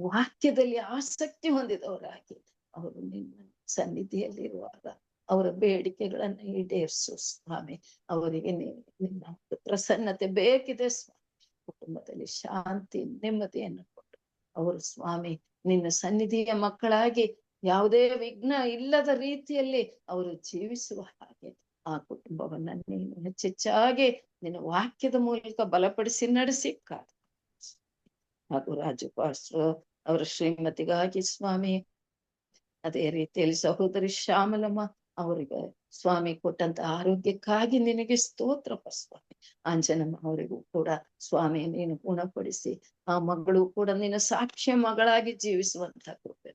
ವಾಕ್ಯದಲ್ಲಿ ಆಸಕ್ತಿ ಹೊಂದಿದವರಾಗಿ ಅವರು ನಿನ್ನ ಸನ್ನಿಧಿಯಲ್ಲಿರುವಾಗ ಅವರ ಬೇಡಿಕೆಗಳನ್ನು ಈಡೇರಿಸು ಸ್ವಾಮಿ. ಅವರಿಗೆ ನಿನ್ನ ಪ್ರಸನ್ನತೆ ಬೇಕಿದೆ ಸ್ವಾಮಿ. ಕುಟುಂಬದಲ್ಲಿ ಶಾಂತಿ ನೆಮ್ಮದಿಯನ್ನು ಕೊಟ್ಟು ಅವರು ಸ್ವಾಮಿ ನಿನ್ನ ಸನ್ನಿಧಿಯ ಮಕ್ಕಳಾಗಿ ಯಾವುದೇ ವಿಘ್ನ ಇಲ್ಲದ ರೀತಿಯಲ್ಲಿ ಅವರು ಜೀವಿಸುವ ಹಾಗೆ ಆ ಕುಟುಂಬವನ್ನ ನೀನು ಹೆಚ್ಚೆಚ್ಚಾಗಿ ನಿನ್ನ ವಾಕ್ಯದ ಮೂಲಕ ಬಲಪಡಿಸಿ ನಡೆಸಿ ಕಾದು. ಹಾಗೂ ರಾಜಪಾಸ್ರು ಅವರ ಶ್ರೀಮತಿಗಾಗಿ ಸ್ವಾಮಿ, ಅದೇ ರೀತಿಯಲ್ಲಿ ಸಹೋದರಿ ಶ್ಯಾಮಲಮ್ಮ ಅವರಿಗೆ ಸ್ವಾಮಿ ಕೊಟ್ಟಂತ ಆರೋಗ್ಯಕ್ಕಾಗಿ ನಿನಗೆ ಸ್ತೋತ್ರಪ್ಪ ಸ್ವಾಮಿ. ಅಂಜನಮ್ಮ ಅವರಿಗೂ ಕೂಡ ಸ್ವಾಮಿ ನೀನು ಗುಣಪಡಿಸಿ ಆ ಮಗಳು ಕೂಡ ನಿನ್ನ ಸಾಕ್ಷ್ಯ ಮಗಳಾಗಿ ಜೀವಿಸುವಂತ ಕೃಪೆ.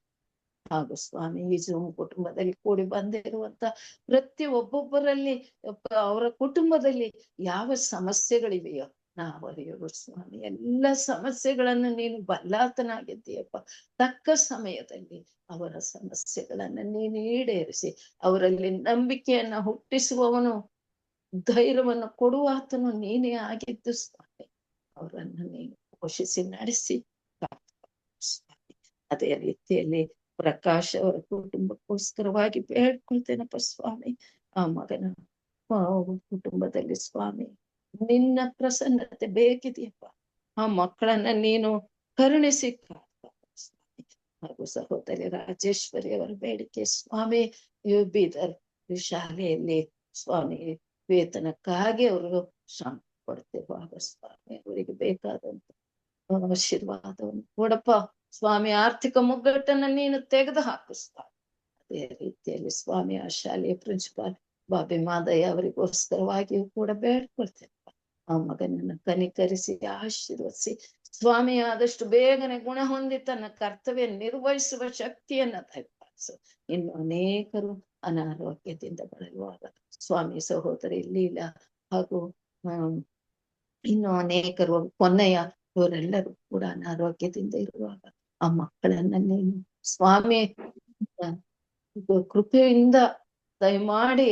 ಹಾಗೂ ಸ್ವಾಮಿ ಈ ಜೂಮ್ ಕುಟುಂಬದಲ್ಲಿ ಕೂಡಿ ಬಂದಿರುವಂತ ಪ್ರತಿ ಒಬ್ಬೊಬ್ಬರಲ್ಲಿ ಅವರ ಕುಟುಂಬದಲ್ಲಿ ಯಾವ ಸಮಸ್ಯೆಗಳಿವೆಯೋ ನಾವರಿಯವರು ಸ್ವಾಮಿ ಎಲ್ಲ ಸಮಸ್ಯೆಗಳನ್ನು ನೀನು ಬಲ್ಲಾತನಾಗಿದ್ದೀಯಪ್ಪ. ತಕ್ಕ ಸಮಯದಲ್ಲಿ ಅವರ ಸಮಸ್ಯೆಗಳನ್ನ ನೀನು ಈಡೇರಿಸಿ ಅವರಲ್ಲಿ ನಂಬಿಕೆಯನ್ನ ಹುಟ್ಟಿಸುವವನು, ಧೈರ್ಯವನ್ನು ಕೊಡುವಾತನು ನೀನೇ ಆಗಿದ್ದು ಸ್ವಾಮಿ. ಅವರನ್ನು ನೀನು ಪೋಷಿಸಿ ನಡೆಸಿ ಸ್ವಾಮಿ. ಅದೇ ರೀತಿಯಲ್ಲಿ ಪ್ರಕಾಶ್ ಅವರ ಕುಟುಂಬಕ್ಕೋಸ್ಕರವಾಗಿ ಬೇಡ್ಕೊಳ್ತೇನಪ್ಪ ಸ್ವಾಮಿ. ಆ ಮಗನ ಕುಟುಂಬದಲ್ಲಿ ಸ್ವಾಮಿ ನಿನ್ನ ಪ್ರಸನ್ನತೆ ಬೇಕಿದೆಯಪ್ಪ. ಆ ಮಕ್ಕಳನ್ನ ನೀನು ಕರುಣಿಸಿ ಸ್ವಾಮಿ. ಹಾಗೂ ಸಹೋದರಿ ರಾಜೇಶ್ವರಿ ಅವರ ಬೇಡಿಕೆ ಸ್ವಾಮಿ, ಬೀದರ್ ಶಾಲೆಯಲ್ಲಿ ಸ್ವಾಮಿ ವೇತನಕ್ಕಾಗಿ ಅವರು ಶ್ರಮ ಪಡ್ತಿರುವಾಗ ಸ್ವಾಮಿ ಅವರಿಗೆ ಬೇಕಾದಂತ ಆಶೀರ್ವಾದವನ್ನು ಕೊಡಪ್ಪ ಸ್ವಾಮಿ. ಆರ್ಥಿಕ ಮುಗ್ಗಟ್ಟನ್ನ ನೀನು ತೆಗೆದು ಹಾಕು ಸ್ವಾಮಿ. ಅದೇ ರೀತಿಯಲ್ಲಿ ಸ್ವಾಮಿ ಆ ಶಾಲೆಯ ಪ್ರಿನ್ಸಿಪಾಲ್ ಬಾಬಿ ಮಾದಯ್ಯ ಅವರಿಗೋಸ್ಕರವಾಗಿಯೂ ಕೂಡ ಬೇಡ್ಕೊಳ್ತೇನೆ. ಆ ಮಗನನ್ನ ಕನಿಕರಿಸಿ ಆಶೀರ್ವದಿಸಿ ಸ್ವಾಮಿ ಆದಷ್ಟು ಬೇಗನೆ ಗುಣ ಹೊಂದಿ ತನ್ನ ಕರ್ತವ್ಯ ನಿರ್ವಹಿಸುವ ಶಕ್ತಿಯನ್ನ ದಯಪಾಲಿಸು. ಇನ್ನು ಅನೇಕರು ಅನಾರೋಗ್ಯದಿಂದ ಬಳಲುವಾಗ ಸ್ವಾಮಿ ಸಹೋದರಿ ಲೀಲಾ ಹಾಗೂ ಇನ್ನು ಅನೇಕರು ಪೊನ್ನಯ್ಯ ಇವರೆಲ್ಲರೂ ಕೂಡ ಅನಾರೋಗ್ಯದಿಂದ ಇರುವಾಗ ಆ ಮಕ್ಕಳನ್ನ ನೀನು ಸ್ವಾಮಿ ಕೃಪೆಯಿಂದ ದಯಮಾಡಿ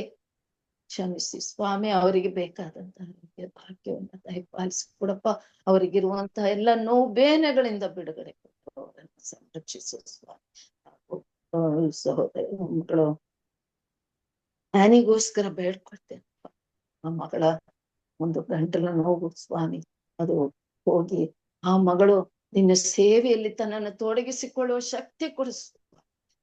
ಕ್ಷಮಿಸಿ ಸ್ವಾಮಿ. ಅವರಿಗೆ ಬೇಕಾದಂತಹ ಆರೋಗ್ಯ ಭಾಗ್ಯವನ್ನ ದಯಪಾಲಿಸಿ ಕೊಡಪ್ಪ. ಅವರಿಗಿರುವಂತಹ ಎಲ್ಲ ನೋವು ಬೇನೆಗಳಿಂದ ಬಿಡುಗಡೆ ಕೊಟ್ಟು ಅವರನ್ನು ಸಂರಕ್ಷಿಸು ಸ್ವಾಮಿ. ಸಹೋದರಿ ಮಕ್ಕಳು ನಾನಿಗೋಸ್ಕರ ಬೇಡ್ಕೊಳ್ತೇನೆ. ಆ ಮಗಳ ಒಂದು ಗಂಟಲ ನೋವು ಸ್ವಾಮಿ ಅದು ಹೋಗಿ ಆ ಮಗಳು ನಿನ್ನ ಸೇವೆಯಲ್ಲಿ ತನ್ನನ್ನು ತೊಡಗಿಸಿಕೊಳ್ಳುವ ಶಕ್ತಿ ಕೊಡಿಸು.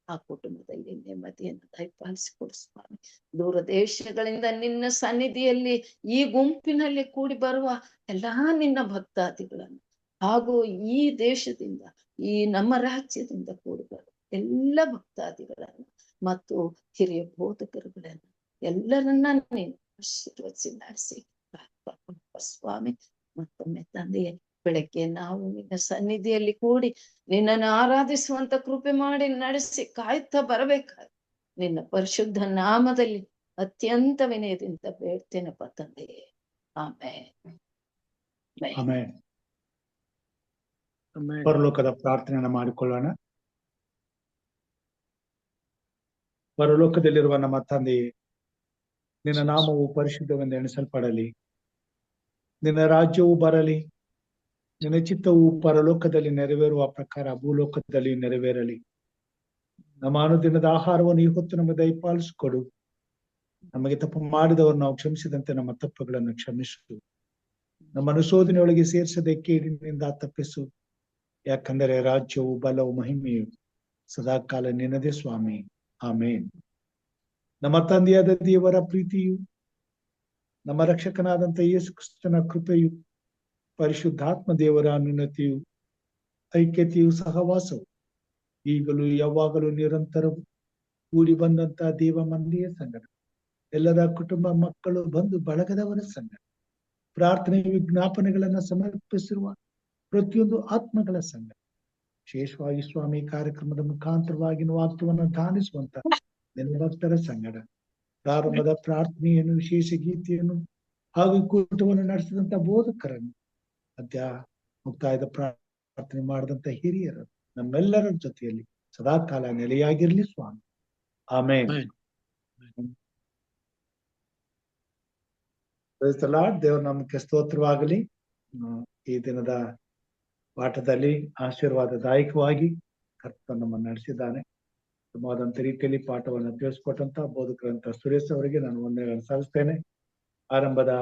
ಆ ಕುಟುಂಬದಲ್ಲಿ ನೆಮ್ಮದಿಯನ್ನು ದಯಪಾಲಿಸಿಕೊಡು ಸ್ವಾಮಿ. ದೂರ ದೇಶಗಳಿಂದ ನಿನ್ನ ಸನ್ನಿಧಿಯಲ್ಲಿ ಈ ಗುಂಪಿನಲ್ಲಿ ಕೂಡಿ ಬರುವ ಎಲ್ಲಾ ನಿನ್ನ ಭಕ್ತಾದಿಗಳನ್ನು ಹಾಗೂ ಈ ದೇಶದಿಂದ ಈ ನಮ್ಮ ರಾಜ್ಯದಿಂದ ಕೂಡಿ ಬರುವ ಎಲ್ಲ ಭಕ್ತಾದಿಗಳನ್ನು ಮತ್ತು ಹಿರಿಯ ಬೋಧಕರುಗಳನ್ನು ಎಲ್ಲರನ್ನ ನೀನು ಆಶೀರ್ವದಿಸಿ ನಡೆಸಿ ಸ್ವಾಮಿ. ಮತ್ತೊಮ್ಮೆ ತಂದೆಯೇ ಬೆಳಗ್ಗೆ ನಾವು ನಿನ್ನ ಸನ್ನಿಧಿಯಲ್ಲಿ ಕೂಡಿ ನಿನ್ನನ್ನು ಆರಾಧಿಸುವಂತ ಕೃಪೆ ಮಾಡಿ ನಡೆಸಿ ಕಾಯ್ತಾ ಬರಬೇಕಾದ್ರೆ ನಿನ್ನ ಪರಿಶುದ್ಧ ನಾಮದಲ್ಲಿ ಅತ್ಯಂತ ವಿನಯದಿಂದ ಬೇಡ್ತೇನಪ್ಪ ತಂದೆಯೇ. ಆಮೇಲೆ ಪರಲೋಕದ ಪ್ರಾರ್ಥನೆಯನ್ನ ಮಾಡಿಕೊಳ್ಳೋಣ. ಪರಲೋಕದಲ್ಲಿರುವ ನಮ್ಮ ತಂದೆಯೇ, ನಿನ್ನ ನಾಮವು ಪರಿಶುದ್ಧವೆಂದು ಎಣಿಸಲ್ಪಡಲಿ. ನಿನ್ನ ರಾಜ್ಯವು ಬರಲಿ. ನಿನ್ನ ಚಿತ್ತವು ಪರಲೋಕದಲ್ಲಿ ನೆರವೇರುವ ಪ್ರಕಾರ ಭೂಲೋಕದಲ್ಲಿ ನೆರವೇರಲಿ. ನಮ್ಮ ಅನುದಿನದ ಆಹಾರವನ್ನು ಈ ಹೊತ್ತು ನಮಗೆ ದಯಪಾಲಿಸಿಕೊಡು. ನಮಗೆ ತಪ್ಪು ಮಾಡಿದವರು ನಾವು ಕ್ಷಮಿಸಿದಂತೆ ನಮ್ಮ ತಪ್ಪುಗಳನ್ನು ಕ್ಷಮಿಸು. ನಮ್ಮ ಅನುಶೋಧನೆಯೊಳಗೆ ಸೇರಿಸದೆ ಕೇಡಿನಿಂದ ತಪ್ಪಿಸು. ಯಾಕಂದರೆ ರಾಜ್ಯವು ಬಲವು ಮಹಿಮೆಯು ಸದಾಕಾಲ ನಿನ್ನದೇ ಸ್ವಾಮಿ. ಆಮೇನ್. ನಮ್ಮ ತಂದೆಯಾದ ದೇವರ ಪ್ರೀತಿಯು, ನಮ್ಮ ರಕ್ಷಕನಾದಂತ ಯೇಸು ಕ್ರಿಸ್ತನ ಕೃಪೆಯು, ಪರಿಶುದ್ಧಾತ್ಮ ದೇವರ ಅನುನ್ನತಿಯು, ಐಕ್ಯತೆಯು, ಸಹವಾಸವು ಈಗಲೂ ಯಾವಾಗಲೂ ನಿರಂತರವು ಕೂಡಿ ಬಂದಂತ ದೇವ ಮಂದಿಯ ಸಂಗಡ, ಎಲ್ಲರ ಕುಟುಂಬ ಮಕ್ಕಳು ಬಂಧು ಬಳಗದವರ ಸಂಗಡ, ಪ್ರಾರ್ಥನೆ ವಿಜ್ಞಾಪನೆಗಳನ್ನ ಸಮರ್ಪಿಸಿರುವ ಪ್ರತಿಯೊಂದು ಆತ್ಮಗಳ ಸಂಗಡ, ವಿಶೇಷವಾಗಿ ಸ್ವಾಮಿ ಕಾರ್ಯಕ್ರಮದ ಮುಖಾಂತರವಾಗಿ ವಾಕ್ಯವನ್ನು ಧ್ಯಾನಿಸುವಂತ ನಿನ್ನ ಭಕ್ತರ ಸಂಗಡ, ಪ್ರಾರಂಭದ ಪ್ರಾರ್ಥನೆಯನ್ನು, ವಿಶೇಷ ಗೀತೆಯನ್ನು ಹಾಗೂ ಕೂಟವನ್ನು ನಡೆಸಿದಂತ ಬೋಧಕರನ್ನು, ಮಧ್ಯ ಮುಕ್ತಾಯದ ಪ್ರಾರ್ಥನೆ ಮಾಡಿದಂತ ಹಿರಿಯರು ನಮ್ಮೆಲ್ಲರ ಜೊತೆಯಲ್ಲಿ ಸದಾಕಾಲ ನೆಲೆಯಾಗಿರ್ಲಿ ಸ್ವಾಮಿ. ಆಮೇನ್. ದೇವರ ನಾಮಕ್ಕೆ ಸ್ತೋತ್ರವಾಗಲಿ. ಈ ದಿನದ ಪಾಠದಲ್ಲಿ ಆಶೀರ್ವಾದದಾಯಕವಾಗಿ ಕರ್ತನು ನಮ್ಮನ್ನು ನಡೆಸಿದ್ದಾನೆ. ಉತ್ತಮವಾದಂತ ರೀತಿಯಲ್ಲಿ ಪಾಠವನ್ನು ತಿಳಿಸ್ಕೊಟ್ಟಂತ ಬೋಧಕರಂತ ಸುರೇಶ್ ಅವರಿಗೆ ನಾನು ವಂದನೆಗಳನ್ನು ಸಲ್ಲಿಸ್ತೇನೆ. ಆರಂಭದ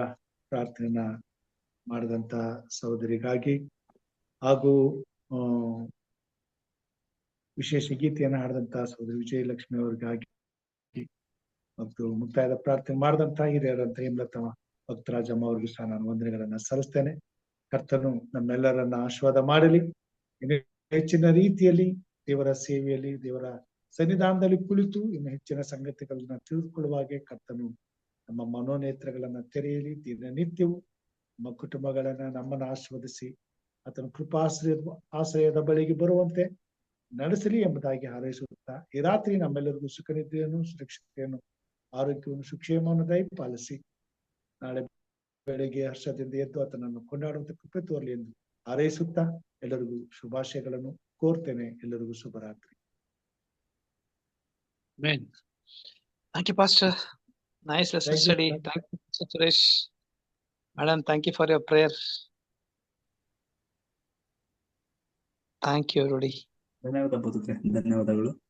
ಪ್ರಾರ್ಥನೆಯನ್ನ ಮಾಡಿದಂತ ಸಹೋದರಿಗಾಗಿ ಹಾಗೂ ವಿಶೇಷ ಗೀತೆಯನ್ನು ಹಾಡಿದಂತ ಸಹೋದರಿ ವಿಜಯಲಕ್ಷ್ಮಿ ಅವರಿಗಾಗಿ ಮತ್ತು ಮುಕ್ತಾಯದ ಪ್ರಾರ್ಥನೆ ಮಾಡಿದಂತ ಹಿರಿಯರಂತ ಹೇಮಲತಮ್ಮ ಭಕ್ತರಾಜಮ್ಮ ಅವ್ರಿಗೂ ಸಹ ನಾನು ವಂದನೆಗಳನ್ನ ಸಲ್ಲಿಸ್ತೇನೆ. ಕರ್ತನು ನಮ್ಮೆಲ್ಲರನ್ನ ಆಶೀರ್ವಾದ ಮಾಡಲಿ. ಇನ್ನು ಹೆಚ್ಚಿನ ರೀತಿಯಲ್ಲಿ ದೇವರ ಸೇವೆಯಲ್ಲಿ ದೇವರ ಸನ್ನಿಧಾನದಲ್ಲಿ ಕುಳಿತು ಇನ್ನು ಹೆಚ್ಚಿನ ಸಂಗತಿಗಳನ್ನ ತಿಳಿದುಕೊಳ್ಳುವ ಹಾಗೆ ಕರ್ತನು ನಮ್ಮ ಮನೋನೇತ್ರಗಳನ್ನ ತೆರೆಯಲಿ. ದಿನನಿತ್ಯವೂ ನಮ್ಮ ಕುಟುಂಬಗಳನ್ನ ನಮ್ಮನ್ನು ಆಶೀರ್ವದಿಸಿ ಆತನ ಆಶ್ರಯದ ಬಳಿಗೆ ಬರುವಂತೆ ನಡೆಸಲಿ ಎಂಬುದಾಗಿ ಹಾರೈಸುತ್ತಾ ಈ ರಾತ್ರಿ ನಮ್ಮೆಲ್ಲರಿಗೂ ಸುಖನಿದ್ರೆಯನ್ನು, ಸುರಕ್ಷತೆಯನ್ನು, ಆರೋಗ್ಯವನ್ನು, ಸುಕ್ಷೇಮವನ್ನು ದಯಪಾಲಿಸಿ ನಾಳೆ ಬೆಳಗ್ಗೆ ಹರ್ಷದಿಂದ ಎದ್ದು ಆತನನ್ನು ಕೊಂಡಾಡುವಂತ ಕೃಪೆ ತೋರಲಿ ಎಂದು ಹಾರೈಸುತ್ತಾ ಎಲ್ಲರಿಗೂ ಶುಭಾಶಯಗಳನ್ನು ಕೋರ್ತೇನೆ. ಎಲ್ಲರಿಗೂ ಶುಭರಾತ್ರಿ. Amen. Thank you, Pastor. Nice lesson study. Thank you, Pastor Suresh. Madam, thank you for your prayer. Thank you, everybody. ಧನ್ಯವಾದಗಳು.